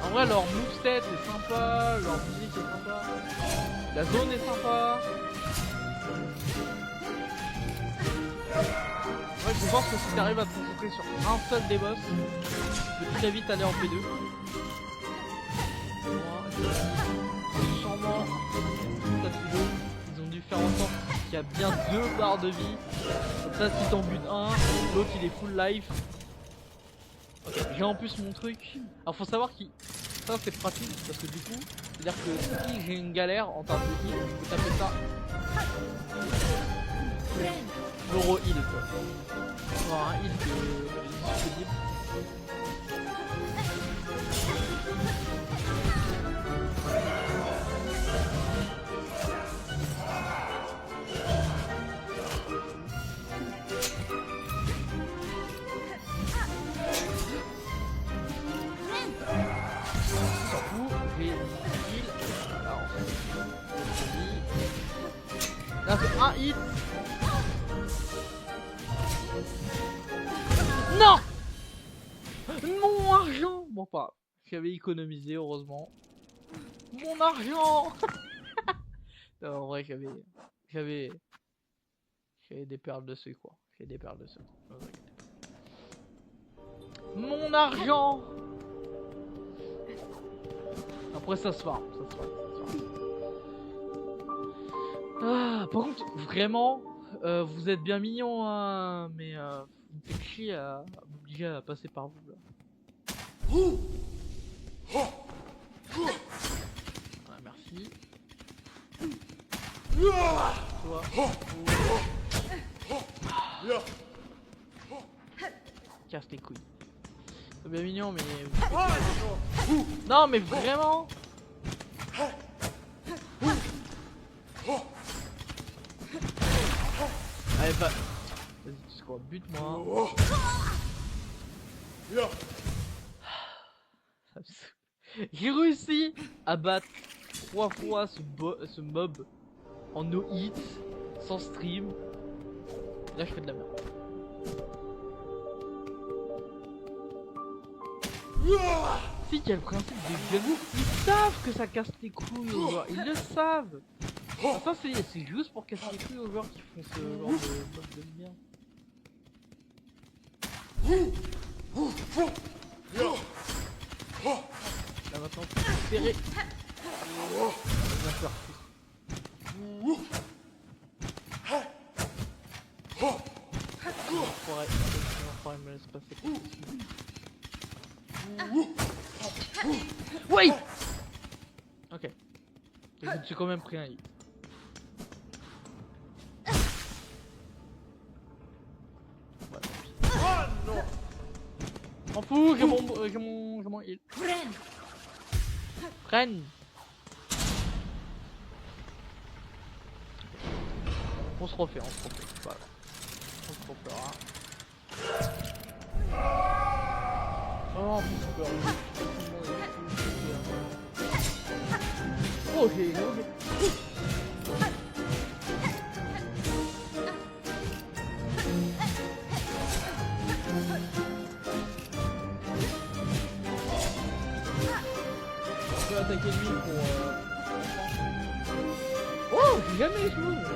En vrai, leur moveset est sympa, leur musique est sympa, la zone est sympa. Ouais, je pense que si t'arrives à te concentrer sur un seul des boss, tu peux très vite aller en P2. Sûrement, ils ont dû faire en sorte qu'il y a bien 2 barres de vie. Comme ça, si t'en butes un, l'autre il est full life. Okay, j'ai en plus mon truc. Alors faut savoir que ça c'est pratique parce que du coup, c'est-à-dire que si j'ai une galère en termes de heal, je peux taper ça. L'euro heal quoi. Pour avoir un heal disponible. Là c'est un hit. Non. Mon argent. Bon pas. J'avais économisé heureusement. Mon argent. Non, en vrai j'avais des perles dessus quoi. J'avais des perles dessus. Mon argent. Après ça se farm, ça se farm. Ah, par contre, vraiment, vous êtes bien mignons, hein, mais vous me faites chier à m'obliger à passer par vous là. Ah, merci. Toi. Casse les couilles. C'est bien mignon, mais. Non, mais vraiment. Allez, va. Vas-y, tu sais quoi, bute-moi. J'ai réussi à battre 3 fois ce mob en no hit, sans stream. Là, je fais de la merde. Si, quel principe des jeunes, ils savent que ça casse les couilles aux joueurs, ils le savent. Ça c'est juste pour casser les couilles aux joueurs qui font ce genre de mode de merde. Là maintenant faut espérer. On va faire tout. Me laisse passer. Oui. Ok. J'ai quand même pris un hit. Voilà. Oh non. M'en fous, j'ai mon heal. Prenne. On se refait. Voilà. On se refera. Oh putain. Oh j'ai on peut attaquer lui pour oh j'ai jamais les choses.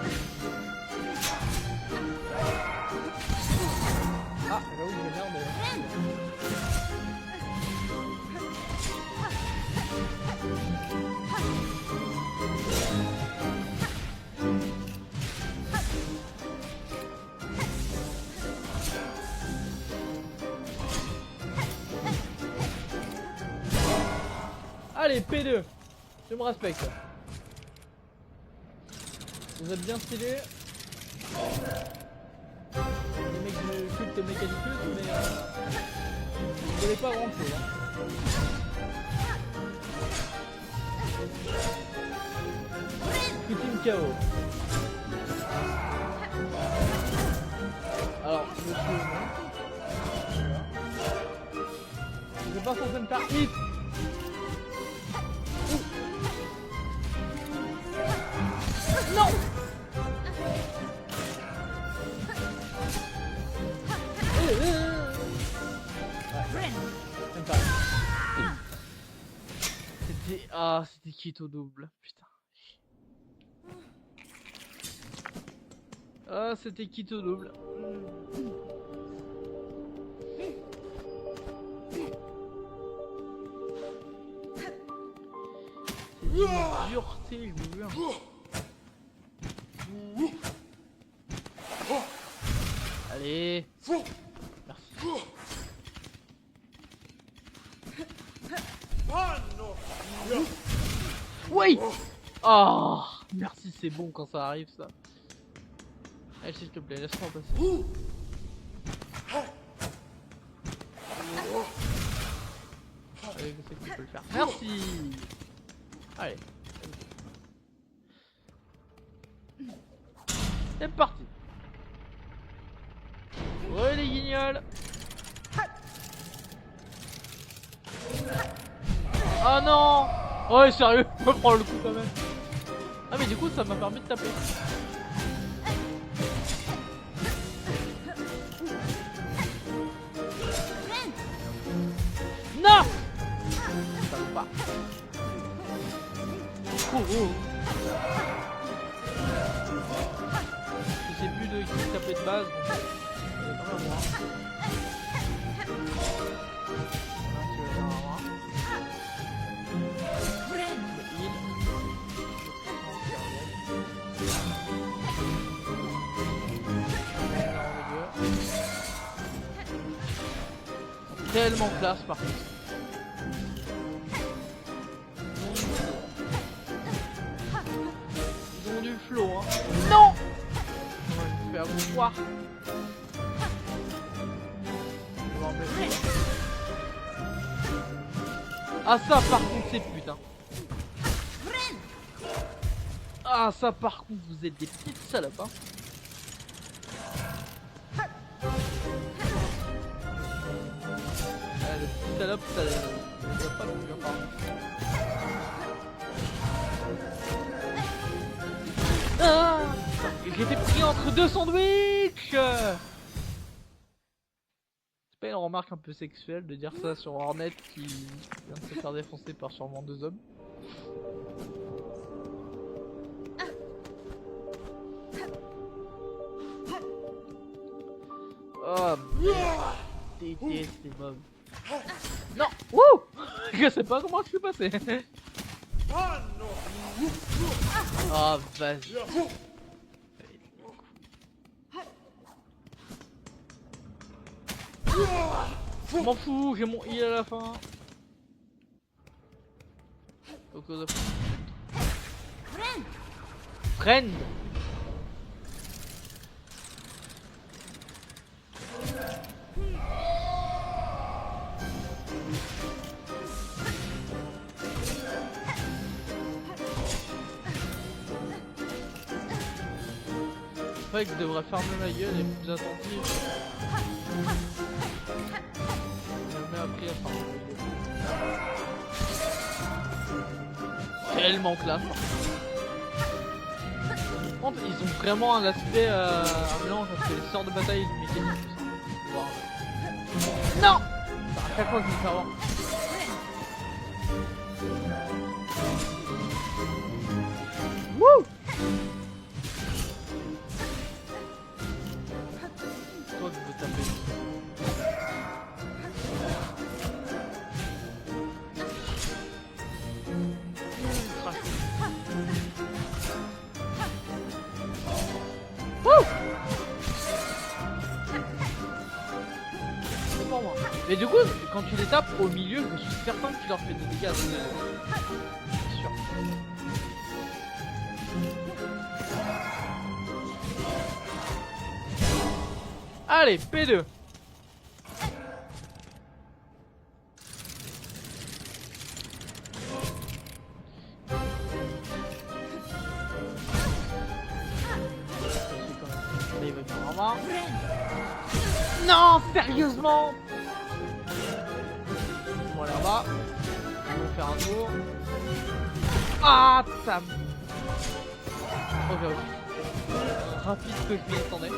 Ah là où j'ai merde. Allez, P2, je me respecte. Vous êtes bien stylés. Les mecs de culte mécanicus, mais vous n'avez pas grand chose. Hein. KO. Alors, monsieur, non. Je suis pas censé me faire hit. Non. C'était... Ah, c'était quitte au double, putain. Ah, c'était quitte au double. C'est dureté, je vous jure. Allez. Merci. Oui. Oh, merci, c'est bon quand ça arrive ça. Allez, s'il te plaît, laisse-moi passer. Allez, je sais que tu peux le faire. Merci. Allez. C'est parti. Ouais, les guignols. Oh non. Ouais, sérieux, on va prendre le coup quand même. Ah mais du coup ça m'a permis de taper. Non. Ça va pas. Oh, oh. Je sais plus de qui taper de base. Tellement classe par contre. Ils ont du flow hein. Non. Je me fais avoir. Ah ça par contre c'est putain. Ah ça par contre vous êtes des petites salopes hein. Le petit salope ça doit pas non plus par contre. Ah j'étais pris entre deux sandwichs. C'est pas une remarque un peu sexuelle de dire ça sur Hornet qui vient de se faire défoncer par sûrement deux hommes. Oh merde. Déteste les mobs. Non. Wouh. Je sais pas comment je suis passé. Oh vas-y. Je m'en fous, j'ai mon heal à la fin. Friend. C'est vrai que je devrais fermer ma gueule et plus attentif. Je me mets après à fermer ma gueule. Tellement classe. Par contre, ils ont vraiment un aspect, un mélange entre les sorts de bataille et du mécanique. Wow. Non. À chaque fois que je me fais avoir. Wouh. Toi qui veux taper. Wouh. C'est pour moi. Mais du coup, quand tu les tapes au milieu, je suis certain que tu leur fais des dégâts. C'est sûr. Allez, P2. main. Non, sérieusement. On va aller là-bas. On va faire un tour. Ah, ça. Ok, ok. Rapide que je m'y attendais.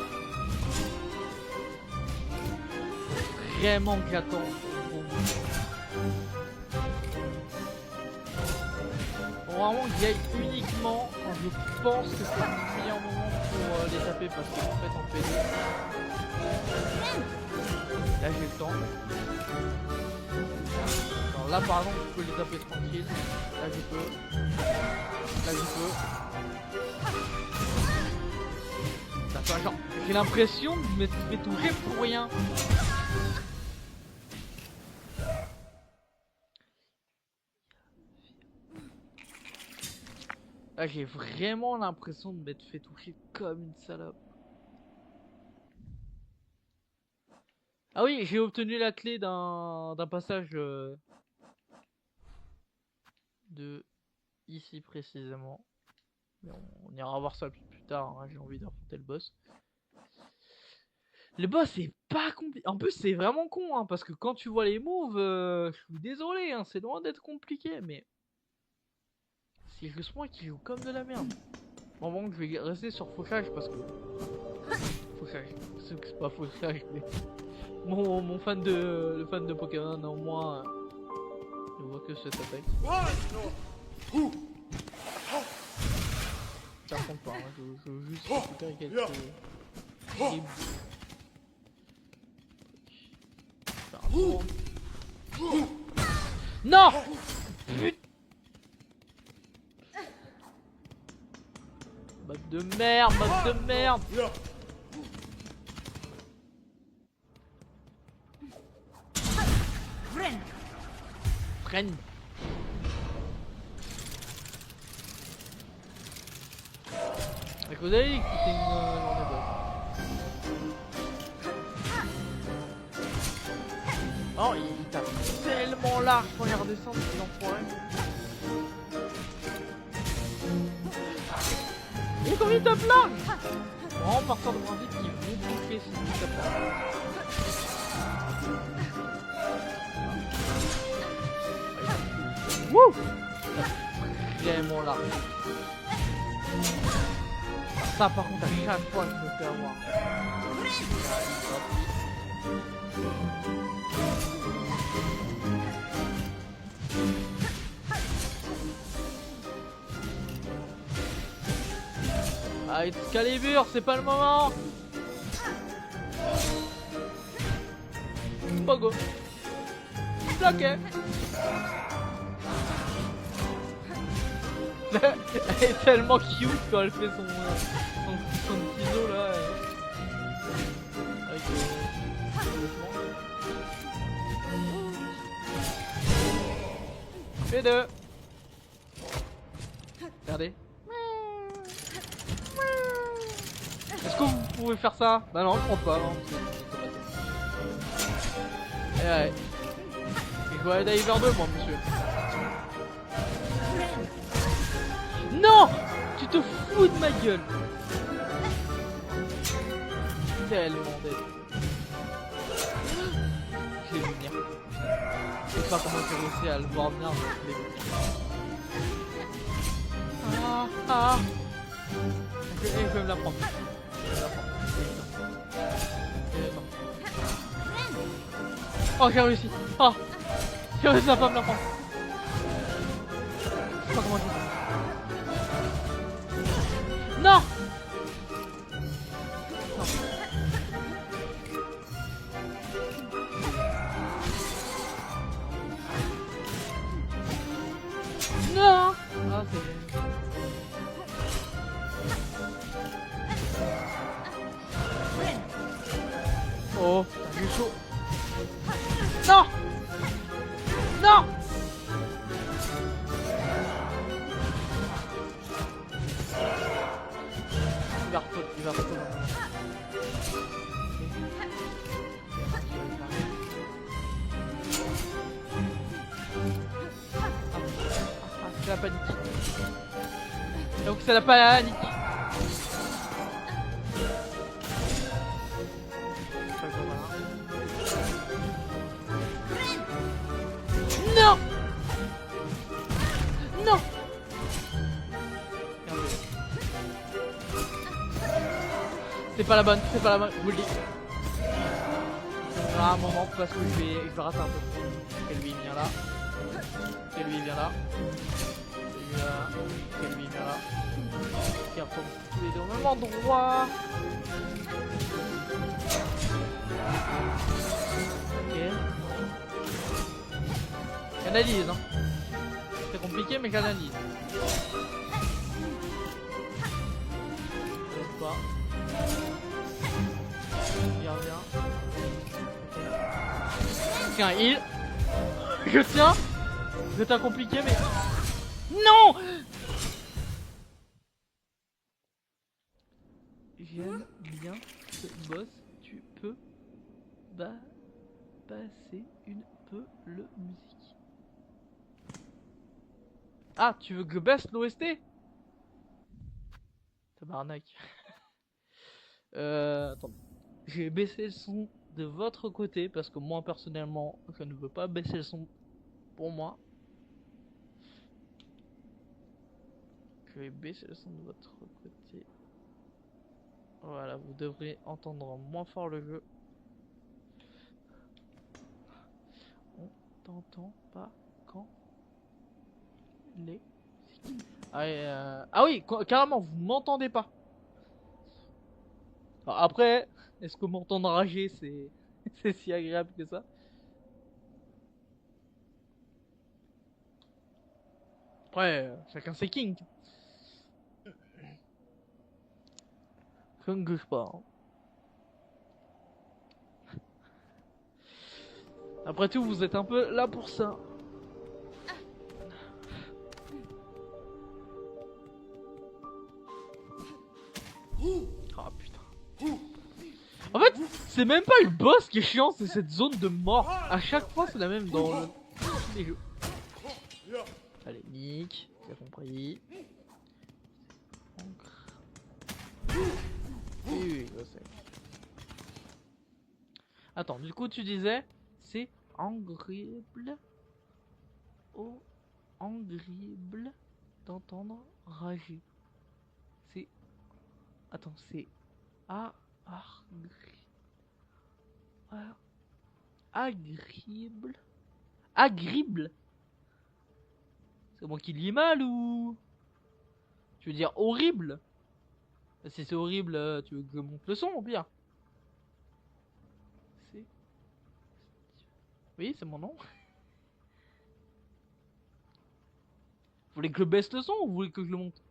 Vraiment que j'attends. Vraiment qu'il y aille uniquement quand je pense que c'est le meilleur moment pour les taper parce qu'en fait en P2 là j'ai le temps. Alors là par exemple je peux les taper tranquille. Là je peux. Là je peux. Ça fait genre j'ai l'impression de m'être fait toucher pour rien. Là j'ai vraiment l'impression de m'être fait toucher comme une salope. Ah oui, j'ai obtenu la clé d'un passage de ici précisément. Mais on ira voir ça plus tard, hein, j'ai envie d'affronter le boss. Le boss est pas compliqué. En plus c'est vraiment con, hein, parce que quand tu vois les moves, je suis désolé, hein, c'est loin d'être compliqué, mais... C'est juste moi qui joue comme de la merde. Bon, je vais rester sur fauchage parce que... Fauchage, c'est pas fauchage, mais... Mon fan de... Le fan de Pokémon, en moi... ne voit que cette attaque. Ça compte pas, hein, je veux juste récupérer quelques... Non! Putain! Mode de merde, mode de merde! Freine! Avec vous avez dit que c'était une journée bonne. Oh, il tape tellement large quand il redescend, c'est l'enfoiré. Et comme il tape large! En partant de principe qu'ils vont toucher si ils tapent large. Wouh! Vraiment large. Ça par contre à chaque fois je me fais avoir. Ah, Excalibur, c'est pas le moment. Pogo. Bloqué. Elle est tellement cute quand elle fait son ciseau là. Avec P2. Regardez. Est-ce que vous pouvez faire ça? Bah non, je crois pas. Non. Et ouais. Et je vois Diver 2 moi, monsieur. Non! Tu te fous de ma gueule! Tellement bête. Je vais venir. Je sais pas comment j'ai réussi à le voir venir, mais je l'ai vu. Ah! Je vais me la prendre. Oh, j'ai réussi! Oh! J'ai réussi à pas me la prendre! Je sais pas comment je fais. Non! Non! Ah, c'est bien. Oh, j'ai chaud. Non! Non! Il va retourner. C'est la panique. Donc c'est la panique. Non. Regardez. C'est pas la bonne, je vous le dis. À un moment parce que je vais rater un peu. Et lui il vient là. Et lui il vient là. Et lui vient là. Qui retombe tous les deux au même endroit. Ok. Canalise, hein. C'est compliqué mais canalise. Je sais pas. Il revient. Tiens, il. Je tiens. C'est un compliqué mais. Non. J'aime bien ce boss. Tu peux passer une peu le musique. Ah, tu veux que je baisse l'OST? Tabarnak. Attends. J'ai baissé le son de votre côté parce que moi personnellement je ne veux pas baisser le son pour moi. Je vais baisser le son de votre côté. Voilà, vous devrez entendre moins fort le jeu. On t'entend pas quand les... Ah oui, carrément, vous m'entendez pas. Alors après, est-ce que m'entendre rager c'est c'est si agréable que ça? Après, chacun ses kinks. Je ne gueule pas. Hein. Après tout, vous êtes un peu là pour ça. Ah putain. En fait, c'est même pas le boss qui est chiant, c'est cette zone de mort. À chaque fois, c'est la même dans les jeux. Allez, Nick, j'ai compris. Oui, je sais. Attends, du coup, tu disais, c'est agréable. Oh, agréable d'entendre rager. C'est. Attends, c'est. Agréable. Agréable. C'est moi qui lis mal ou. Tu veux dire horrible? Si c'est horrible, tu veux que je monte le son ou pire? C'est. Oui, c'est mon nom. Vous voulez que je baisse le son ou vous voulez que je le monte?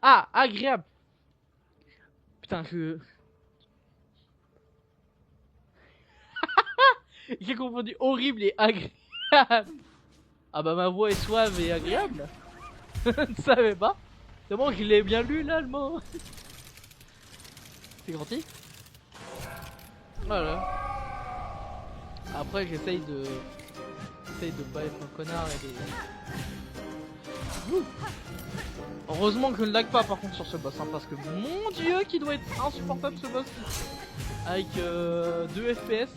Ah, agréable. Putain, j'ai confondu horrible et agréable. Ah bah ma voix est suave et agréable. Je ne savais pas. C'est bon, je l'ai bien lu là le mot. C'est gentil. Voilà. Après j'essaye de pas être un connard et des... Heureusement que je ne lag pas par contre sur ce boss hein, parce que mon dieu qui doit être insupportable ce boss. Avec 2 FPS.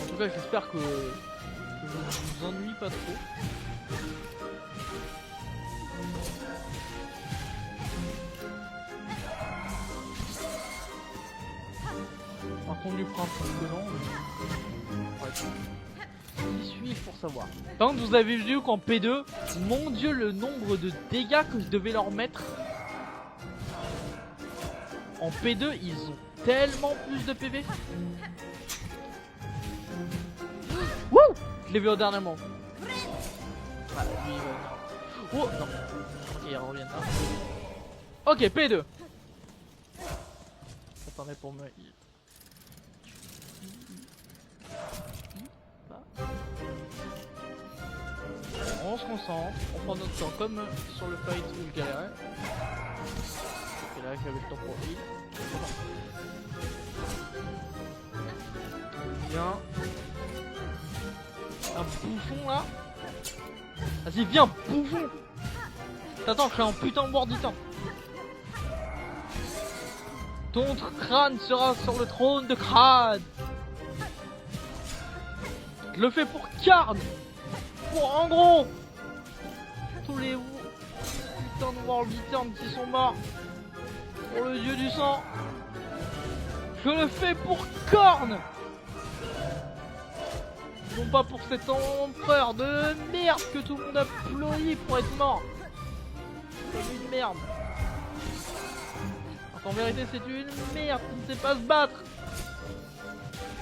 En tout cas j'espère que je ne vous ennuie pas trop. Par contre, lui prend un peu de temps. Qui suis-je pour savoir? Par contre, vous avez vu qu'en P2, mon dieu, le nombre de dégâts que je devais leur mettre. En P2, ils ont tellement plus de PV. Wouh! Je l'ai vu au dernier moment. Ah, lui, il va... Oh non. Ok, il revient là. Ok, P2. Attendez pour me... On se concentre, on prend notre temps comme sur le fight où je galérais. Et là j'avais le temps pour heal. Viens. Un bouffon là. Vas-y, viens, bouffon. T'attends, je suis un putain de boire du temps. Ton crâne sera sur le trône de crâne. Je le fais pour Karn. Pour en gros tous les putains de World qui sont morts pour le dieu du sang. Je le fais pour Korn. Non pas pour cet empereur de merde que tout le monde applaudit pour être mort. C'est une merde. En vérité c'est une merde qui ne sait pas se battre.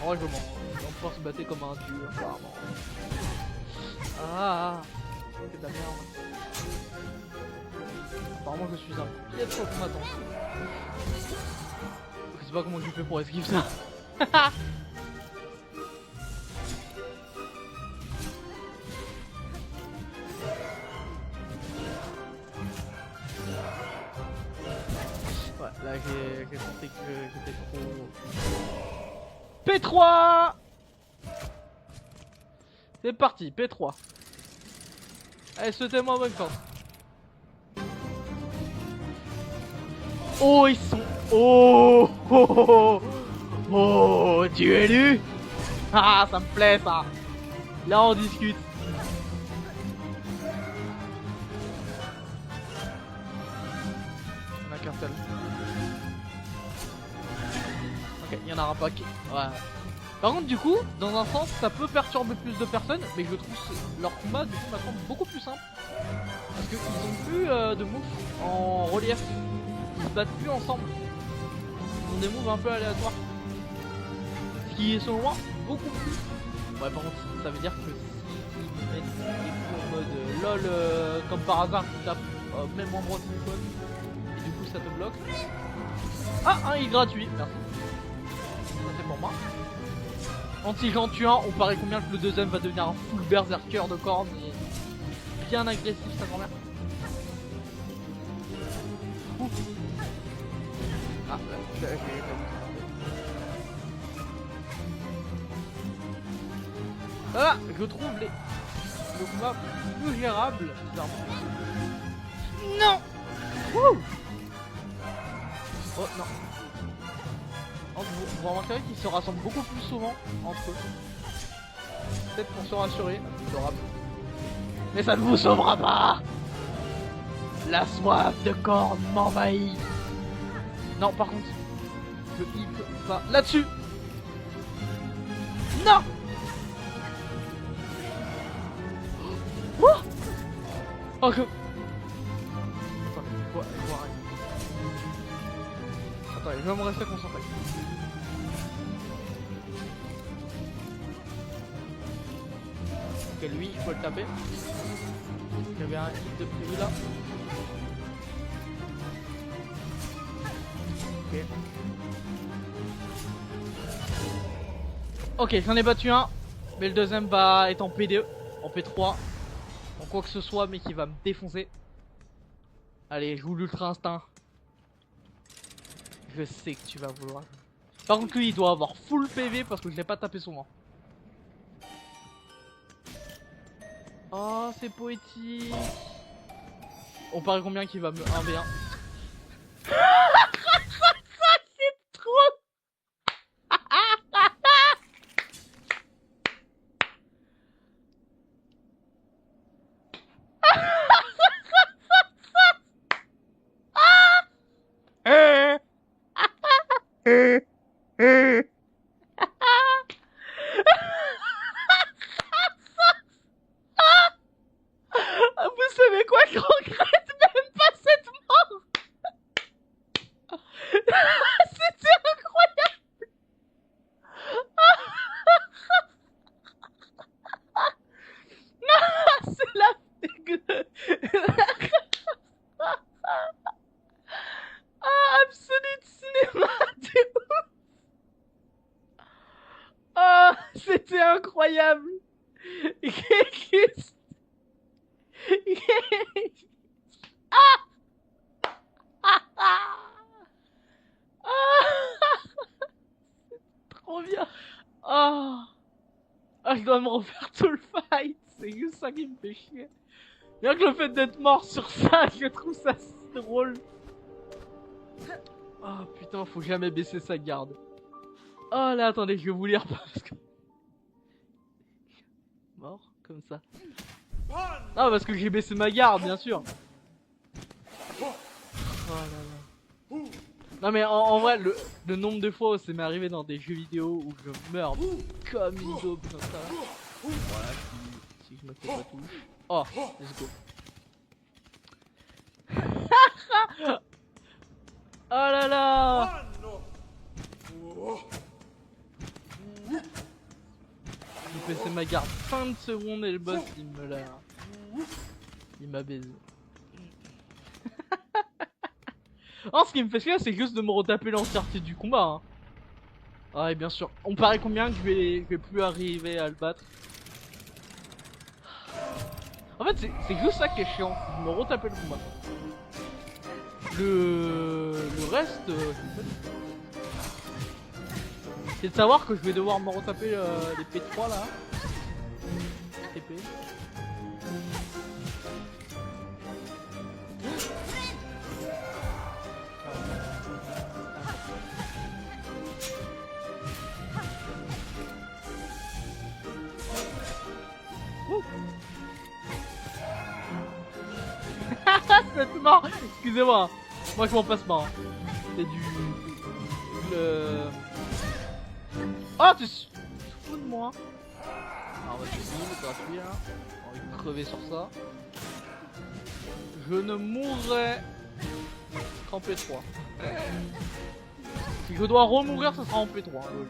En vrai je mens. L'empereur se battait comme un dieu apparemment. Ah, c'est de la merde. Apparemment je suis un piètre combattant. Je sais pas comment tu fais pour esquiver ça. Ouais, là j'ai senti que j'étais trop... P3. C'est parti, P3. Allez, souhaitez-moi bonne chance. Oh, ils sont... Oh, oh, oh, oh, tu es élu. Ah, ça me plaît ça. Là on discute. On a qu'un seul. Ok, il y en aura pas qui... Ouais. Par contre du coup, dans un sens, ça peut perturber plus de personnes, mais je trouve leur combat du coup maintenant beaucoup plus simple. Parce qu'ils ont plus de moves en relief. Ils se battent plus ensemble. Ils ont des moves un peu aléatoires. Ce qui est selon moi beaucoup plus. Ouais, par contre, ça veut dire que s'ils mettent des coups en mode LOL comme par hasard, tu tapes même endroit de téléphone et du coup ça te bloque. Ah, un est gratuit, merci. Ça c'est pour moi. Si j'en tue un, on parie combien que le deuxième va devenir un full berserker de cornes et bien agressif sa grand-mère. Ah, là, voilà, je trouve le combat plus gérable. Non. Wouh. Oh non. Vous remarquerez qu'ils se rassemblent beaucoup plus souvent entre eux. Peut-être pour se rassurer, adorable. Mais ça ne vous sauvera pas. La soif de cornes m'envahit. Non, par contre, je hip pas là-dessus. Non. Oh que... Attendez, je vais me rester concentré. Ok, lui, il faut le taper. J'avais un hit de prévu là. Ok. Ok, j'en ai battu un. Mais le deuxième va être en P2, en P3. En quoi que ce soit, mais qui va me défoncer. Allez, je joue l'ultra instinct. Je sais que tu vas vouloir. Par contre, lui, il doit avoir full PV parce que je l'ai pas tapé souvent. Oh, c'est poétique. On parie combien qu'il va me 1v1. C'est trop. Vous savez quoi, je regrette même pas cette mort. C'était incroyable. C'est la dégueu. Ah, absolute cinéma de ouf. Ah, c'était incroyable. Trop bien. Ah, je dois me refaire tout le fight. C'est juste ça qui me fait chier. Rien que le fait d'être mort sur ça, je trouve ça si drôle. Oh putain, faut jamais baisser sa garde. Oh là, attendez, je vais vous lire parce que... Mort, comme ça. Ah, parce que j'ai baissé ma garde, bien sûr. Oh là là. Non mais en vrai, le nombre de fois où c'est m'est arrivé dans des jeux vidéo où je meurs comme une daube comme ça. Voilà, si je me fais pas touche. Oh, let's go. Oh là là. J'ai baissé ma garde 30 secondes et le boss il me l'a... Il m'a baisé. Oh, ce qui me fait chier, c'est juste de me retaper l'entièreté du combat. Hein. Ah, et bien sûr. On paraît combien que je vais plus arriver à le battre. En fait, c'est juste ça qui est chiant. De me retaper le combat. Le reste, c'est de savoir que je vais devoir me retaper les P3 là. TP. C'est mort. Excusez-moi. Moi je m'en passe pas. Hein. C'est du... Oh, tu te fous de moi. Alors on va essayer, gratuit là. On va crever sur ça. Je ne mourrai qu'en P3. Si je dois remourir, ça sera en P3. Hein.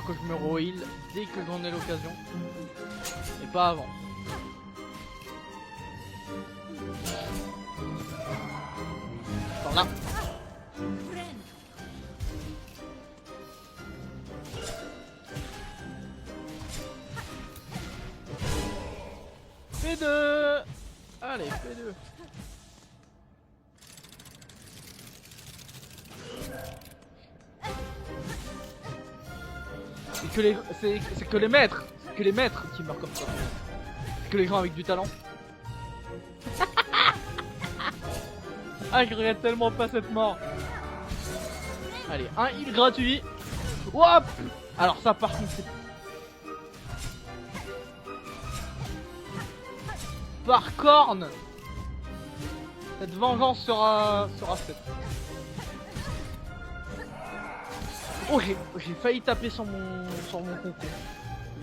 Que je me re-heal dès que j'en ai l'occasion. Et pas avant. Par là. P2. Allez, P2. C'est que les maîtres, qui meurent comme ça. C'est que les gens avec du talent. Ah, je regrette tellement pas cette mort. Allez, un heal gratuit. Hop. Alors ça par contre c'est... Par corne. Cette vengeance sera faite. Oh, j'ai failli taper sur mon concombre.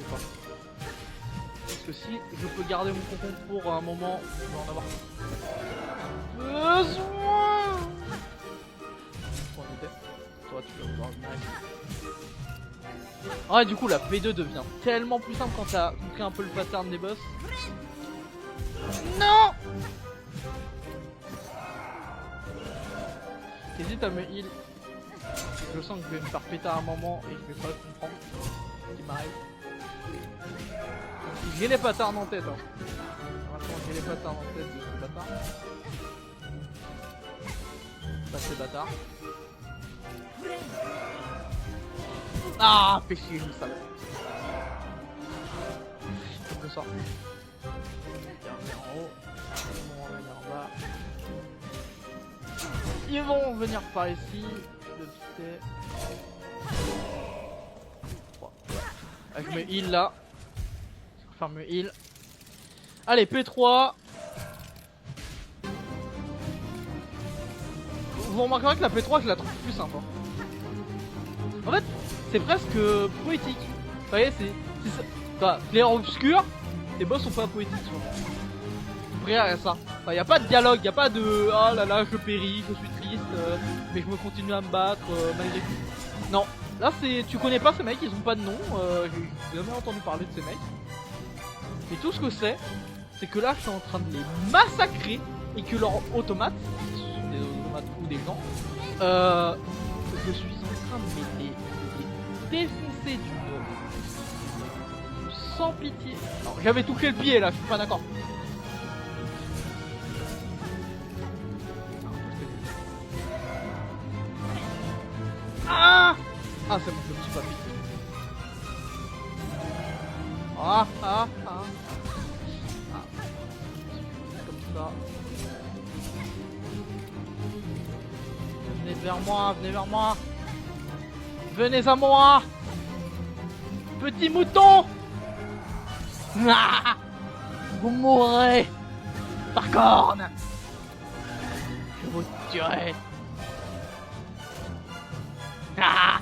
Parce que si je peux garder mon concombre pour un moment, je vais en avoir besoin. Toi, tu vas pouvoir venir ici. Ah, du coup, la P2 devient tellement plus simple quand t'as compris un peu le pattern des boss. Non! Hésite à me heal. Je sens que je vais me faire péter à un moment et je vais pas comprendre ce qui m'arrive. J'ai les patterns en tête. Hein. Franchement, j'ai les patterns en tête de ce bâtard. Pas ces bâtards. Ah, fais chier, je me savais. Faut que ça. En haut. Ils vont revenir en bas. Ils vont venir par ici. Ah, je me heal là. Je préfère me heal. Allez, P3. Vous remarquerez que la P3 je la trouve plus sympa. En fait, c'est presque poétique. Vous voyez, c'est ça. Enfin, clair obscur, les boss sont pas poétiques souvent. Rien ça. Enfin, y a pas de dialogue, y a pas de ah là là, je péris, je suis triste, mais je me continue à me battre malgré tout. Non, là c'est, tu connais pas ces mecs, ils ont pas de nom, j'ai jamais entendu parler de ces mecs. Et tout ce que c'est que là je suis en train de les massacrer et que leurs automates, ce sont des automates ou des gens, je suis en train de les défoncer d'une sans pitié. Non, j'avais touché le pied là, je suis pas d'accord. Ah ah, c'est bon, je me suis pas piqué. Ah ah ah. Ah. Comme ça. Venez vers moi, venez vers moi. Venez à moi. Petit mouton. Ah, vous mourrez par corne. Je vous tuerai. Ah,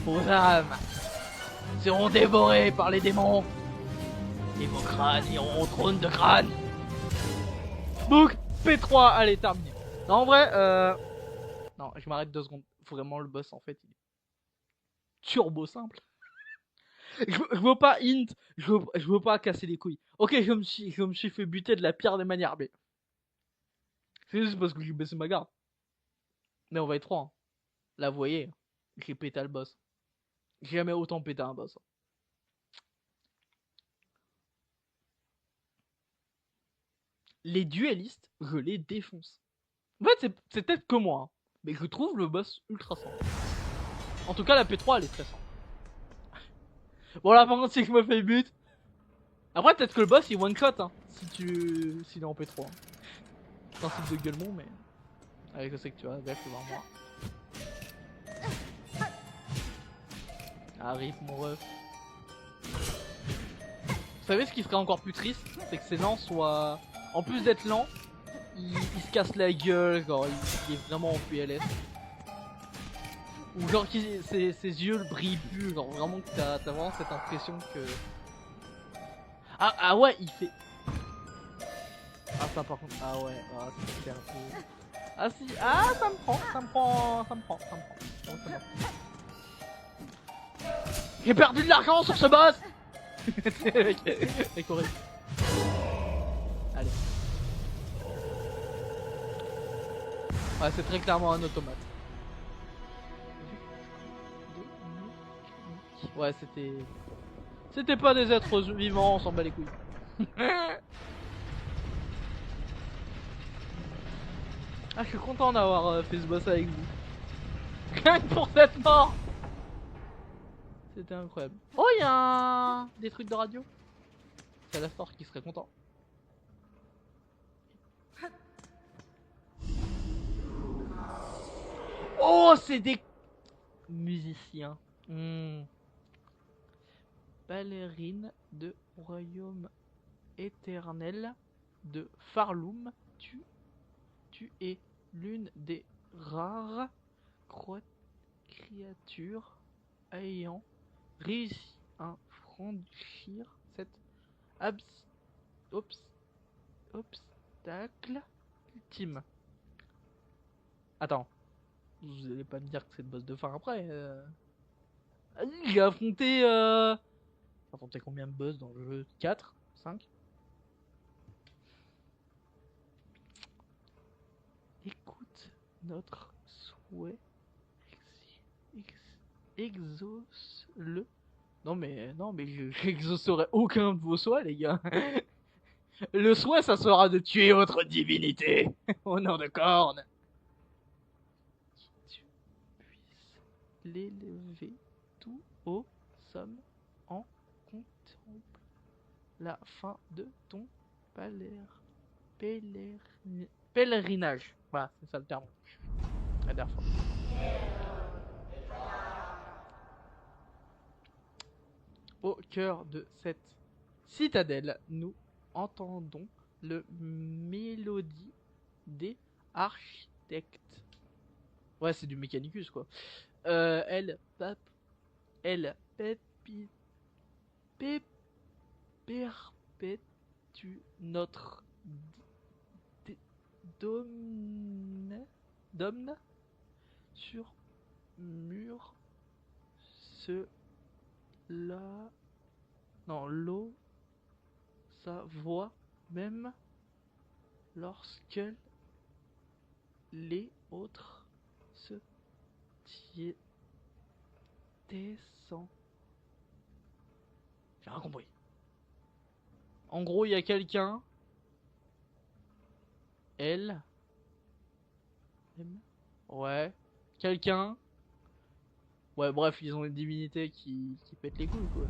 vos âmes seront dévorées par les démons. Et vos crânes iront au trône de crâne. Book P3, allez, terminé. Non, en vrai, non, je m'arrête 2 secondes. Vraiment, le boss, en fait, il est turbo simple. Je veux pas int, je veux pas casser les couilles. Ok, je me suis fait buter de la pire des manières, mais c'est juste parce que j'ai baissé ma garde. Mais on va être franc. Hein. Là, vous voyez, j'ai pété le boss. J'ai jamais autant pété un boss. Les duellistes, je les défonce. En fait, c'est peut-être que moi, hein, mais je trouve le boss ultra simple. En tout cas, la P3, elle est très simple. Bon, là, par contre, si je me fais but. Après, peut-être que le boss, il one-shot, hein, s'il est en P3. Hein. Principe de gueulemont, mais... Allez, je sais que tu vas vers moi. Arrive, mon ref. Vous savez ce qui serait encore plus triste? C'est que ces lents soient... En plus d'être lents, il se casse la gueule, genre, il est vraiment en PLS. Ou genre, ses yeux le brillent plus, genre, vraiment que t'as vraiment cette impression que... Ah ouais, il fait... Ah ça par contre, ah ouais, ah, c'est super beau. Ah si, ah ça me prend. J'ai perdu de l'argent sur ce boss. C'est horrible. Allez. Ouais, c'est très clairement un automate. Ouais, c'était pas des êtres vivants, on s'en bat les couilles. Ah, je suis content d'avoir fait ce boss avec vous. Rien que pour cette mort. C'était incroyable. Oh, il y a des trucs de radio. C'est la Store qui serait content. Oh, c'est des musiciens. Ballerine de royaume éternel de Farloum. Tu es l'une des rares créatures ayant réussi à franchir cet obstacle ultime. Attends, vous allez pas me dire que c'est le boss de fin après. J'ai affronté... J'ai affronté combien de boss dans le jeu? 4 5. Écoute notre souhait. Exauce-le. Non mais j'exaucerai aucun de vos souhaits, les gars. Le souhait, ça sera de tuer votre divinité au nom de Corne. Que tu puisses l'élever tout haut somme en contemple la fin de ton pèlerinage. Voilà, c'est ça le terme. La dernière fois. Au cœur de cette citadelle, nous entendons le mélodie des architectes. Ouais, c'est du Mechanicus quoi. Elle perpétue notre domne sur mur cela non l'eau sa voix même lorsque les autres se descendent J'ai rien compris. En gros, il y a quelqu'un. Elle. Ouais. Quelqu'un. Ouais, bref, ils ont une divinité qui pète les couilles, quoi.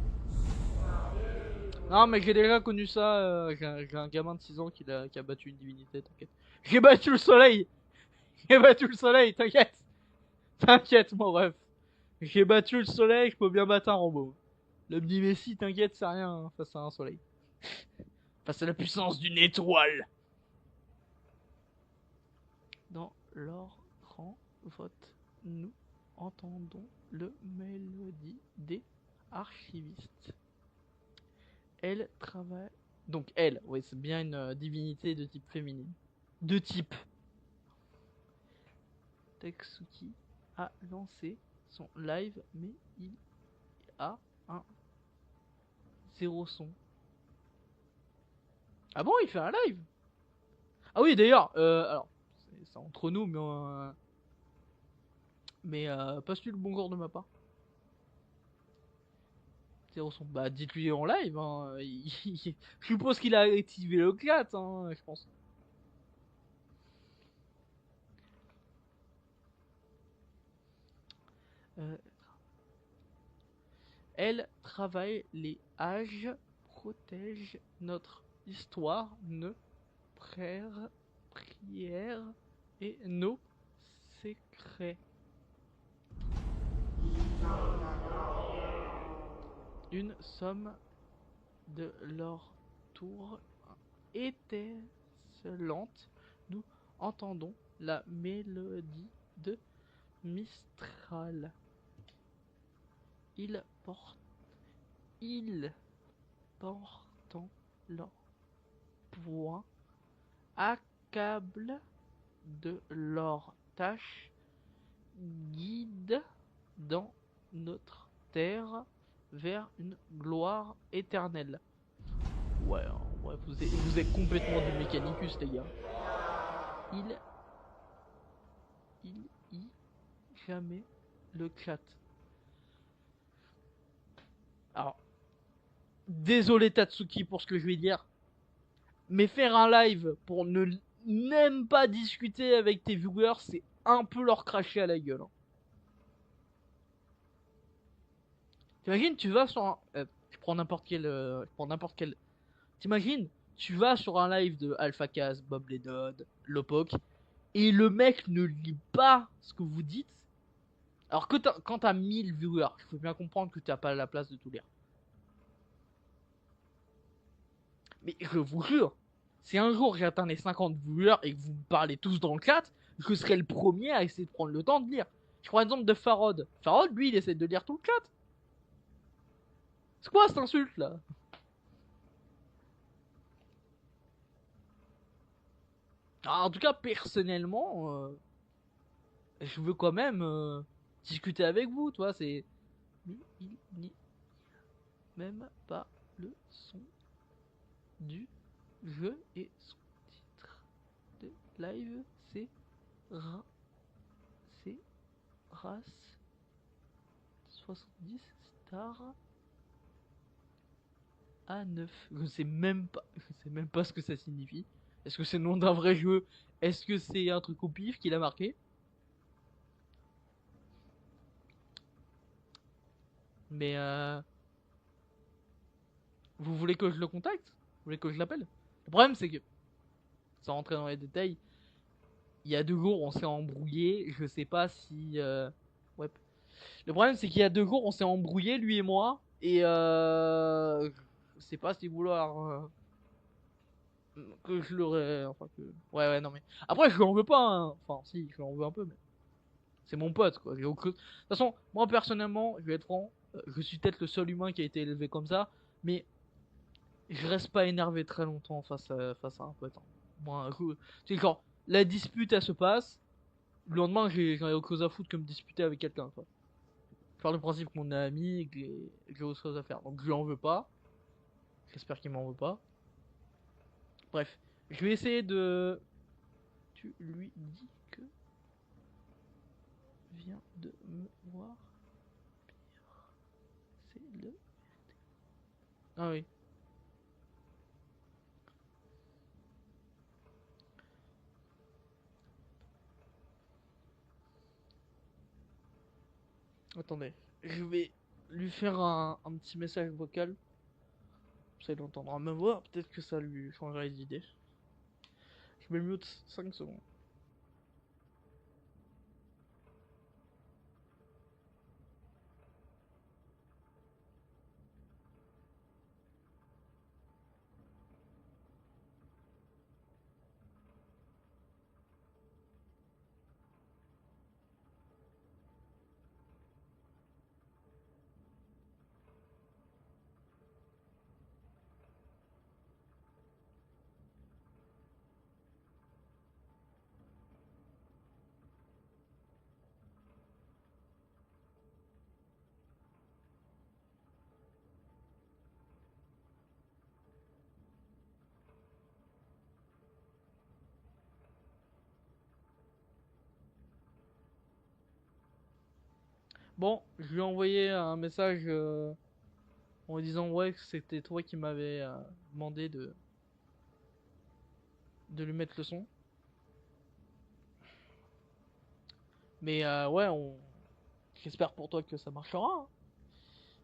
Non, mais j'ai déjà connu ça. J'ai un gamin de 6 ans qui a battu une divinité, t'inquiète. J'ai battu le soleil! J'ai battu le soleil, t'inquiète! T'inquiète, mon ref. J'ai battu le soleil, je peux bien battre un robot. Le petit Messi, t'inquiète, c'est rien hein, face à un soleil. Face à la puissance d'une étoile. Dans leur grand vote, nous entendons le mélodie des archivistes. Elle travaille. Donc, elle, oui, c'est bien une divinité de type féminine. De type. Tetsuki a lancé son live, mais il a un zéro son. Ah bon, il fait un live? Ah oui, d'ailleurs, alors, c'est entre nous, mais passe-tu le bonjour de ma part? Zéro son. Bah, dites-lui en live, hein. Je suppose qu'il a activé le chat, hein, je pense. Euh, Elle travaille les âges, protège notre histoire, nos prières et nos secrets. Une somme de leur tour étincelante, nous entendons la mélodie de Mistral. Ils portant leur poing, accablent de leur tâche, guident dans notre terre vers une gloire éternelle. Ouais, ouais, vous êtes complètement du Mechanicus, les gars. Il y jamais le chat. Alors, désolé Tatsuki pour ce que je vais dire, mais faire un live pour ne même pas discuter avec tes viewers, c'est un peu leur cracher à la gueule. Hein. T'imagines, tu vas sur un... je prends n'importe quel... T'imagines, tu vas sur un live de AlphaCast, Bob Lennon, Lopok, et le mec ne lit pas ce que vous dites. Alors que quand t'as 1000 viewers, il faut bien comprendre que t'as pas la place de tout lire. Mais je vous jure, si un jour j'atteins les 50 viewers et que vous me parlez tous dans le chat, je serai le premier à essayer de prendre le temps de lire. Je prends l'exemple de Farod. Farod, lui, il essaie de lire tout le chat. C'est quoi cette insulte là? Alors, en tout cas, personnellement, je veux quand même discuter avec vous, toi, c'est... Ni même pas le son du jeu et son titre de live, c'est Race 70 Star A9. Je sais même pas ce que ça signifie. Est-ce que c'est le nom d'un vrai jeu? Est-ce que c'est un truc au pif qu'il a marqué? Mais vous voulez que je le contacte? Vous voulez que je l'appelle? Le problème c'est que, sans rentrer dans les détails, il y a 2 jours on s'est embrouillé, je sais pas si... Ouais. Le problème c'est qu'il y a 2 jours on s'est embrouillé, lui et moi, et je sais pas si vouloir... que je l'aurais... Enfin que... Ouais, non mais... Après je lui en veux pas, hein. Enfin si, je lui en veux un peu, mais... C'est mon pote, quoi. De toute façon, moi personnellement, je vais être franc, je suis peut-être le seul humain qui a été élevé comme ça, mais je reste pas énervé très longtemps face à un pote. Hein. Moi, tu sais, quand la dispute elle se passe, le lendemain j'en ai autre chose à foutre que me disputer avec quelqu'un, quoi. Je pars du principe qu'on est amis et que j'ai autre chose à faire. Donc je lui en veux pas. J'espère qu'il m'en veut pas. Bref, je vais essayer de. Tu lui dis que viens de me voir. C'est le. Ah oui. Attendez, je vais lui faire un petit message vocal. Ça il entendra ma voix, peut-être que ça lui changera les idées. Je me mute 5 secondes. Bon, je lui ai envoyé un message en lui disant ouais que c'était toi qui m'avais demandé de lui mettre le son. Mais ouais, j'espère pour toi que ça marchera. Hein.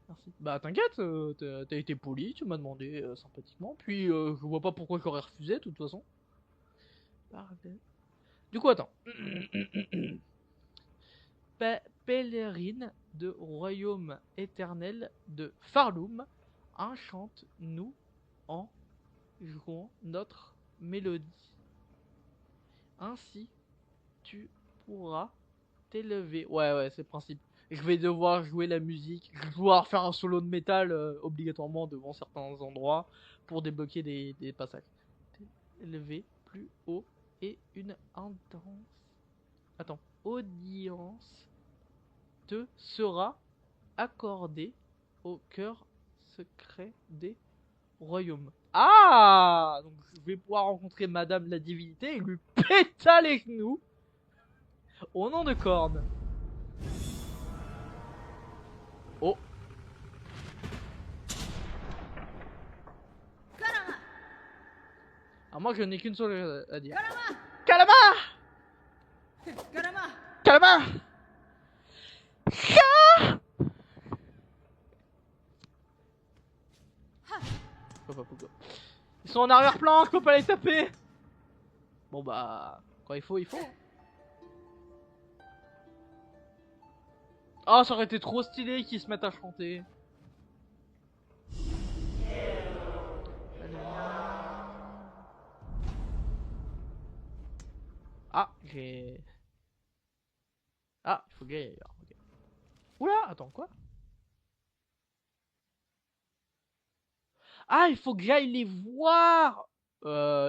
Merci. Bah t'inquiète, t'as été poli, tu m'as demandé sympathiquement. Puis je vois pas pourquoi j'aurais refusé de toute façon. Du coup attends. Pèlerine de royaume éternel de Farloum, enchante-nous en jouant notre mélodie. Ainsi, tu pourras t'élever. Ouais, c'est le principe. Je vais devoir jouer la musique, je vais devoir faire un solo de métal obligatoirement devant certains endroits pour débloquer des passages. T'élever plus haut et une intense. Attends, audience te sera accordée au cœur secret des royaumes. Ah! Donc je vais pouvoir rencontrer Madame la Divinité et lui péter les genoux au nom de Corne. Oh. Alors moi je n'ai qu'une seule à dire. Kalama! Kalama! Ils sont en arrière-plan, je peux pas les taper. Bon bah, quand il faut, il faut. Oh, ça aurait été trop stylé qu'ils se mettent à chanter. Ah, j'ai... Ah, il faut gagner ailleurs. Okay. Oula, attends, quoi? Ah, il faut que j'aille les voir.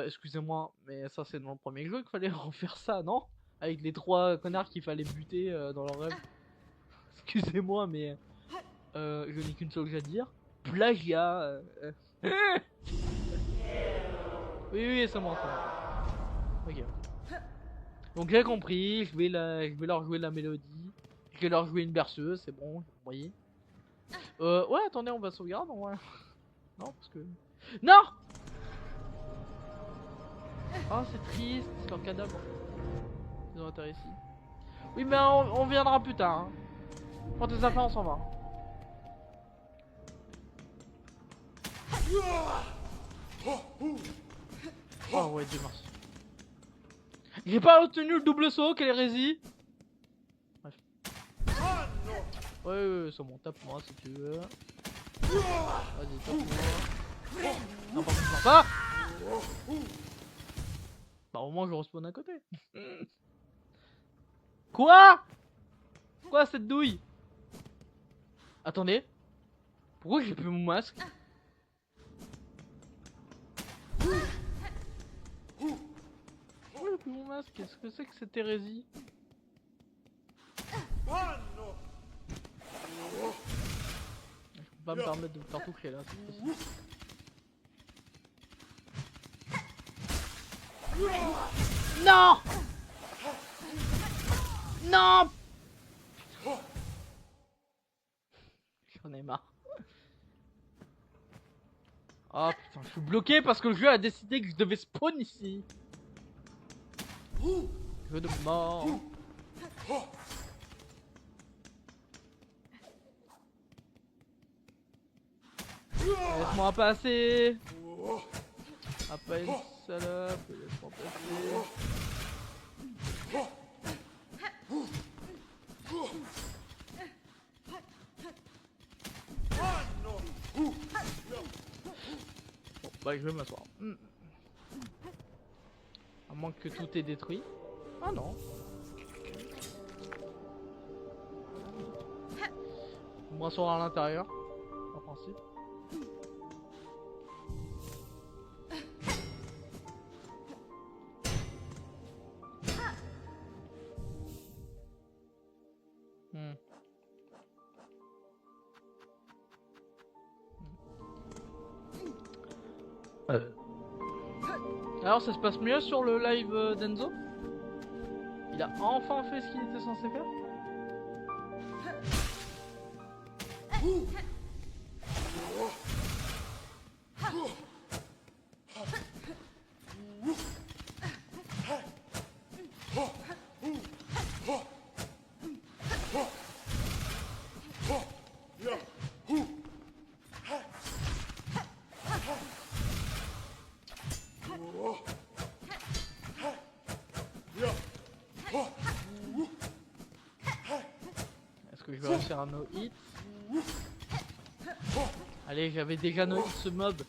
Excusez-moi, mais ça c'est dans le premier jeu qu'il fallait refaire ça, non? Avec les 3 connards qu'il fallait buter dans leur rêve. Excusez-moi, mais je n'ai qu'une seule chose à dire. Plagiat. Oui, c'est moi, c'est moi. Ok. Donc j'ai compris, je vais leur jouer la mélodie. Je vais leur jouer une berceuse, c'est bon, vous voyez. Ouais, attendez, on va sauvegarder, ouais. Non, parce que... Non! Oh, c'est triste, c'est leur cadavre. Ils ont atterri ici. Oui, mais on viendra plus tard. Hein. Prends tes affaires, on s'en va. Oh ouais, Dieu merci. J'ai pas obtenu le double saut, quelle hérésie. Bref. Ouais, c'est bon, tape-moi si tu veux. Vas-y, tape-moi. Non, par contre, pas. Bah au moins je respawn à côté. Quoi? Quoi cette douille? Attendez. Pourquoi j'ai plus mon masque? Pourquoi j'ai plus mon masque? Qu'est-ce que c'est que cette hérésie? Je peux pas me permettre de me faire toucher là, c'est possible. Non! Non! J'en ai marre. Ah putain, je suis bloqué parce que le jeu a décidé que je devais spawn ici. Jeu de mort. Laisse-moi passer. Ah pas une salope, laisse-moi passer. Bon, bah je vais m'asseoir. À moins que tout est détruit. Ah non. On m'asseoir à l'intérieur, en principe. Alors ça se passe mieux sur le live d'Enzo? Il a enfin fait ce qu'il était censé faire? Est-ce que je vais réussir un no hit? Allez, j'avais déjà no hit ce mob.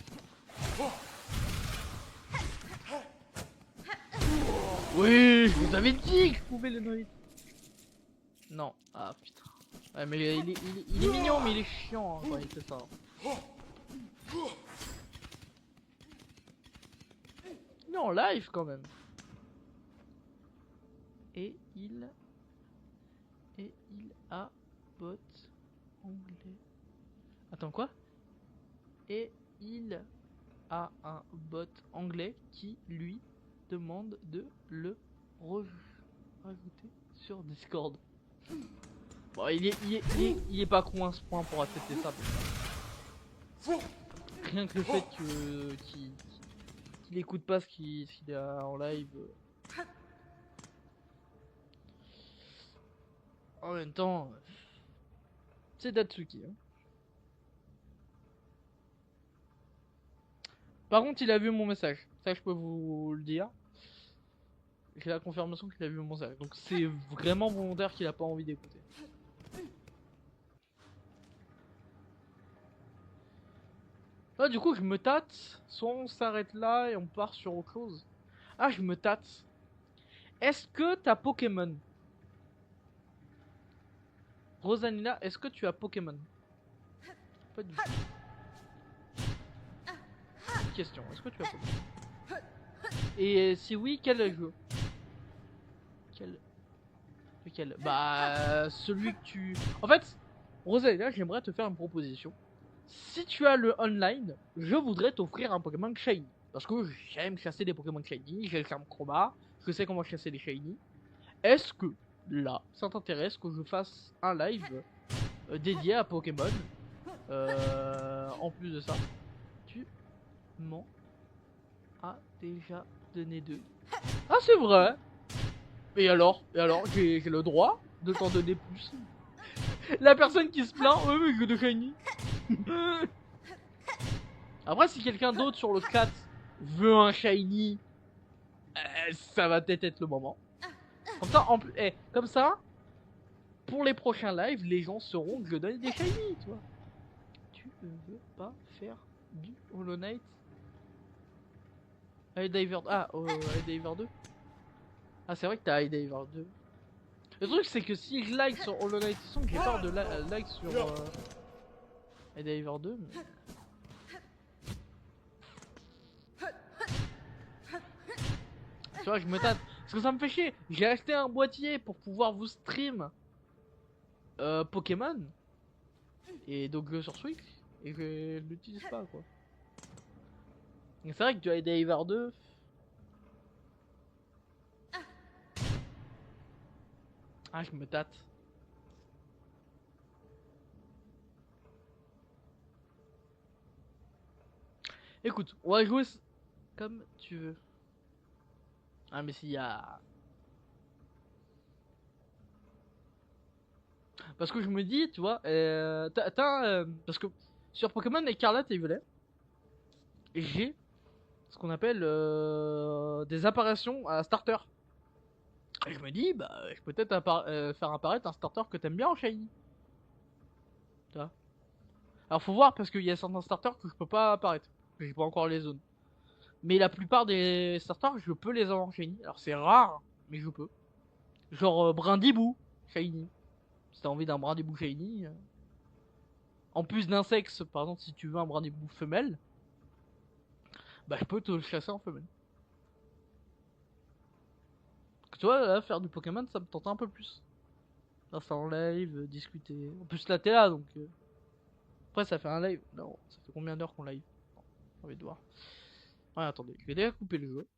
Oui, je vous avais dit que je pouvais le no hit. Non, ah putain. Ouais, mais il est mignon, mais il est chiant hein, quand il fait ça. Non, en live quand même. Et il a bot anglais. Attends quoi? Et il a un bot anglais qui lui demande de le rajouter sur Discord. Bon, il est pas con à ce point pour accepter ça. Rien que le fait qu'il écoute pas ce qu'il a en live. En même temps, c'est Datsuki. Hein. Par contre, il a vu mon message. Ça, je peux vous le dire. J'ai la confirmation qu'il a vu mon message. Donc, c'est vraiment volontaire qu'il a pas envie d'écouter. Ah, du coup, je me tâte. Soit on s'arrête là et on part sur autre chose. Ah, je me tâte. Est-ce que t'as Pokémon? Rosalina, est-ce que tu as Pokémon? Pas du tout. Question, est-ce que tu as Pokémon? Et si oui, quel jeu? Lequel? Bah, celui que tu... En fait, Rosalina, j'aimerais te faire une proposition. Si tu as le online, je voudrais t'offrir un Pokémon Shiny. Parce que j'aime chasser des Pokémon Shiny, j'ai le charme combat, je sais comment chasser les Shiny. Est-ce que, là, ça t'intéresse que je fasse un live dédié à Pokémon en plus de ça, tu m'en as déjà donné 2. Ah, c'est vrai. Et alors, j'ai le droit de t'en donner plus. La personne qui se plaint, mais que de Shiny. Après, si quelqu'un d'autre sur le chat veut un Shiny, ça va peut-être être le moment. Comme ça, comme ça, pour les prochains lives, les gens sauront que je donne des Shiny, tu vois. Tu ne veux pas faire du Hollow Knight? Diver... Ah, Diver 2. Ah, c'est vrai que t'as Diver 2. Le truc, c'est que si je like sur Hollow Knight Song, j'ai peur de like sur Diver 2. Mais... Tu vois, je me tâte. Parce que ça me fait chier. J'ai acheté un boîtier pour pouvoir vous stream Pokémon. Et donc sur Switch. Et je l'utilise pas, quoi. C'est vrai que du Diver 2. Ah, je me tâte. Écoute, on va jouer comme tu veux. Ah, mais s'il y a. Parce que je me dis, tu vois, parce que sur Pokémon Écarlate et Violet, j'ai ce qu'on appelle des apparitions à starter. Et je me dis, bah, je peux peut-être faire apparaître un starter que t'aimes bien en Shiny. Tu vois. Alors faut voir parce qu'il y a certains starters que je peux pas apparaître. J'ai pas encore les zones. Mais la plupart des starters, je peux les avoir en Shiny. Alors c'est rare, mais je peux. Genre Brindibou, Shiny. Si t'as envie d'un Brindibou Shiny. En plus d'un sexe, par exemple, si tu veux un Brindibou femelle, bah je peux te le chasser en femelle. Tu vois, là, faire du Pokémon, ça me tente un peu plus. Faire ça en live, discuter. En plus là, t'es là, donc. Après, ça fait un live. Non, ça fait combien d'heures qu'on live? J'ai envie de voir. Ouais, attendez, je vais déjà couper le jeu.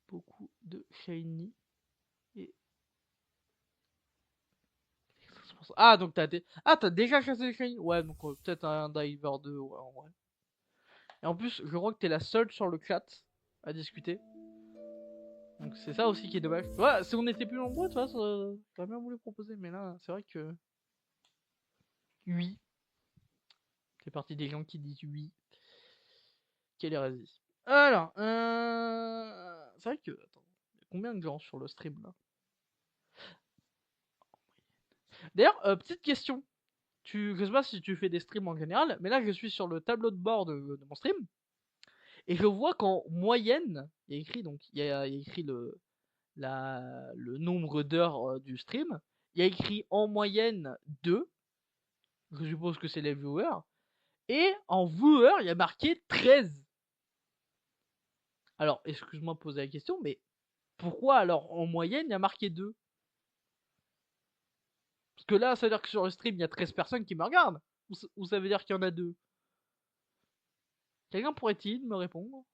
Beaucoup de Shiny. Et. Ah, donc t'as déjà chassé les Shiny? Ouais, donc peut-être un Diver 2, ouais, en vrai. Et en plus, je crois que t'es la seule sur le chat à discuter. Donc c'est ça aussi qui est dommage. Ouais, si on était plus nombreux, tu vois, j'aurais bien voulu proposer, mais là, c'est vrai que. Oui. C'est parti des gens qui disent oui. Quelle hérésie. Alors, c'est vrai que. Attends, il y a combien de gens sur le stream là? D'ailleurs, petite question. Je sais pas si tu fais des streams en général, mais là je suis sur le tableau de bord de mon stream et je vois qu'en moyenne, il y a écrit donc il y a écrit le nombre d'heures du stream. Il y a écrit en moyenne 2, je suppose que c'est les viewers, et en viewers, il y a marqué 13. Alors, excuse-moi de poser la question, mais pourquoi alors en moyenne il y a marqué 2? Parce que là, ça veut dire que sur le stream, il y a 13 personnes qui me regardent. Ou ça veut dire qu'il y en a 2? Quelqu'un pourrait-il me répondre?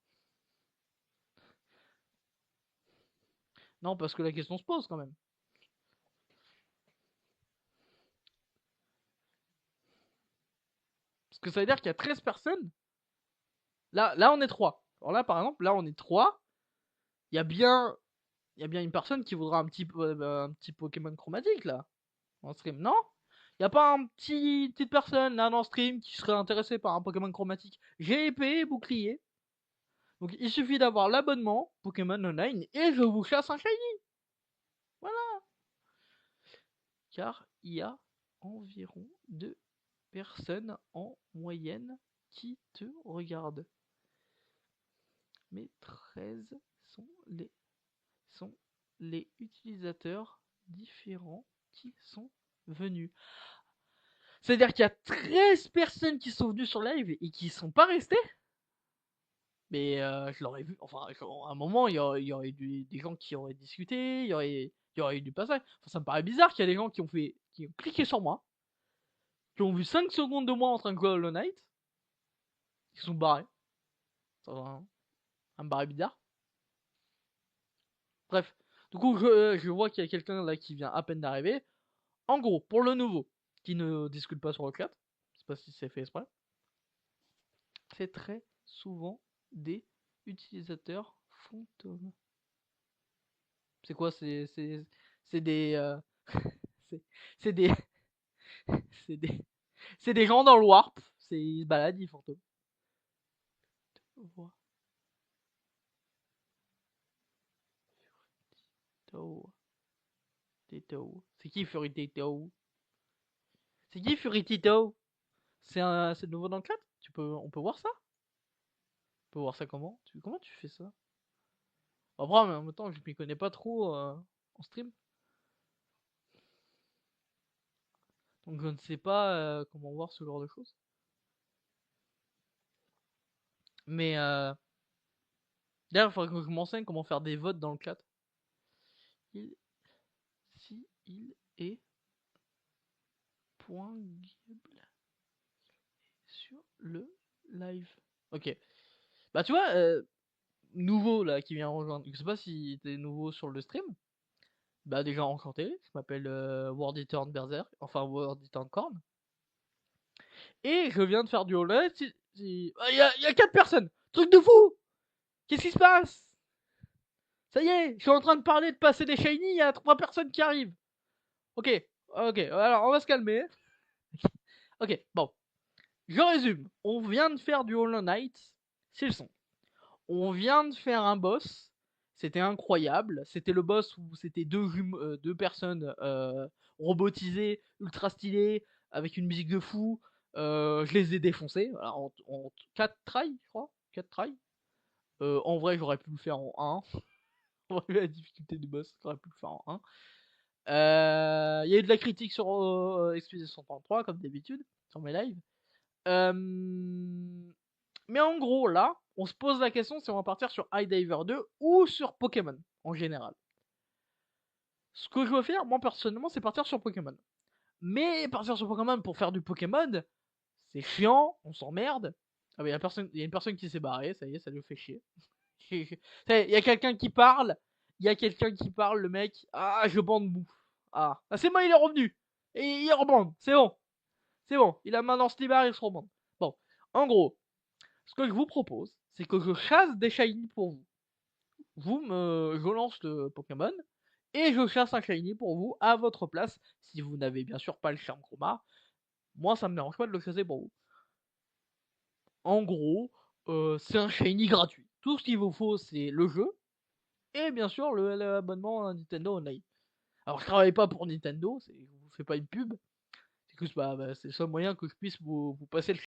Non, parce que la question se pose quand même. Parce que ça veut dire qu'il y a 13 personnes. Là, on est 3. Alors là, par exemple, là, on est 3. Il y a bien, il y a bien une personne qui voudra un petit Pokémon chromatique, là, en stream, non? Il y a pas petite personne, là, dans le stream, qui serait intéressée par un Pokémon chromatique? J'ai épée et bouclier. Donc, il suffit d'avoir l'abonnement Pokémon Online et je vous chasse un shiny. Voilà. Car il y a environ 2 personnes en moyenne qui te regardent. Mais 13 sont les utilisateurs différents qui sont venus. C'est-à-dire qu'il y a 13 personnes qui sont venues sur live et qui sont pas restées. Mais je l'aurais vu, enfin, à un moment, il y aurait eu des gens qui auraient discuté, il y aurait eu du passage. Enfin, ça me paraît bizarre qu'il y a des gens qui ont cliqué sur moi, qui ont vu 5 secondes de moi en train de jouer à Hollow Knight, qui sont barrés. Ça me paraît bizarre. Bref. Du coup, je vois qu'il y a quelqu'un là qui vient à peine d'arriver. En gros, pour le nouveau, qui ne discute pas sur le chat, je sais pas si c'est fait exprès, c'est très souvent des utilisateurs fantômes. C'est quoi? C'est des. C'est c'est des. C'est des. C'est des gens dans le warp. Ils se baladent, ils fantômes. C'est qui Furitito? C'est qui Furitito? C'est nouveau dans le chat? On peut voir ça? On peut voir ça comment? Comment tu fais ça? Après, en même temps, je m'y connais pas trop en stream. Donc je ne sais pas comment voir ce genre de choses. Mais d'ailleurs, il faudrait que je m'enseigne comment faire des votes dans le chat. Si il est pointable sur le live. Ok. Bah tu vois, nouveau là qui vient rejoindre. Je sais pas si t'es nouveau sur le stream. Bah déjà enchanté. Je m'appelle World Eater Berserk. Enfin World Eater Corn. Et je viens de faire du Hollow Knight. Il y a 4 personnes. Truc de fou. Qu'est-ce qui se passe? Ça y est, je suis en train de parler de passer des shiny, il y a 3 personnes qui arrivent. Ok, alors on va se calmer. Ok, bon. Je résume. On vient de faire du Hollow Knight. C'est le son. On vient de faire un boss. C'était incroyable. C'était le boss où c'était deux personnes robotisées, ultra stylées, avec une musique de fou. Je les ai défoncés. Voilà, en 4 tries, je crois. 4 tries. En vrai, j'aurais pu le faire en 1. On va vu la difficulté du boss, j'aurais pu le faire en 1. Il y a eu de la critique sur Expedition 33, comme d'habitude, sur mes lives. Mais en gros, là, on se pose la question si on va partir sur High Diver 2 ou sur Pokémon, en général. Ce que je veux faire, moi, personnellement, c'est partir sur Pokémon. Mais partir sur Pokémon pour faire du Pokémon, c'est chiant, on s'emmerde. Ah, mais il y a une personne qui s'est barrée, ça y est, ça lui fait chier. Il y a quelqu'un qui parle, le mec. Ah, je bande bouffe. Ah, c'est bon, il est revenu. Et il rebande, c'est bon. C'est bon, il a maintenant Slibar, il se rebande. Bon, en gros, ce que je vous propose, c'est que je chasse des shiny pour vous. Je lance le Pokémon, et je chasse un shiny pour vous, à votre place, si vous n'avez bien sûr pas le charme chroma. Moi, ça me dérange pas de le chasser pour vous. En gros, c'est un shiny gratuit. Tout ce qu'il vous faut, c'est le jeu, et bien sûr l'abonnement à Nintendo Online. Alors je travaille pas pour Nintendo, je vous fais pas une pub, c'est que c'est le seul moyen que je puisse vous passer le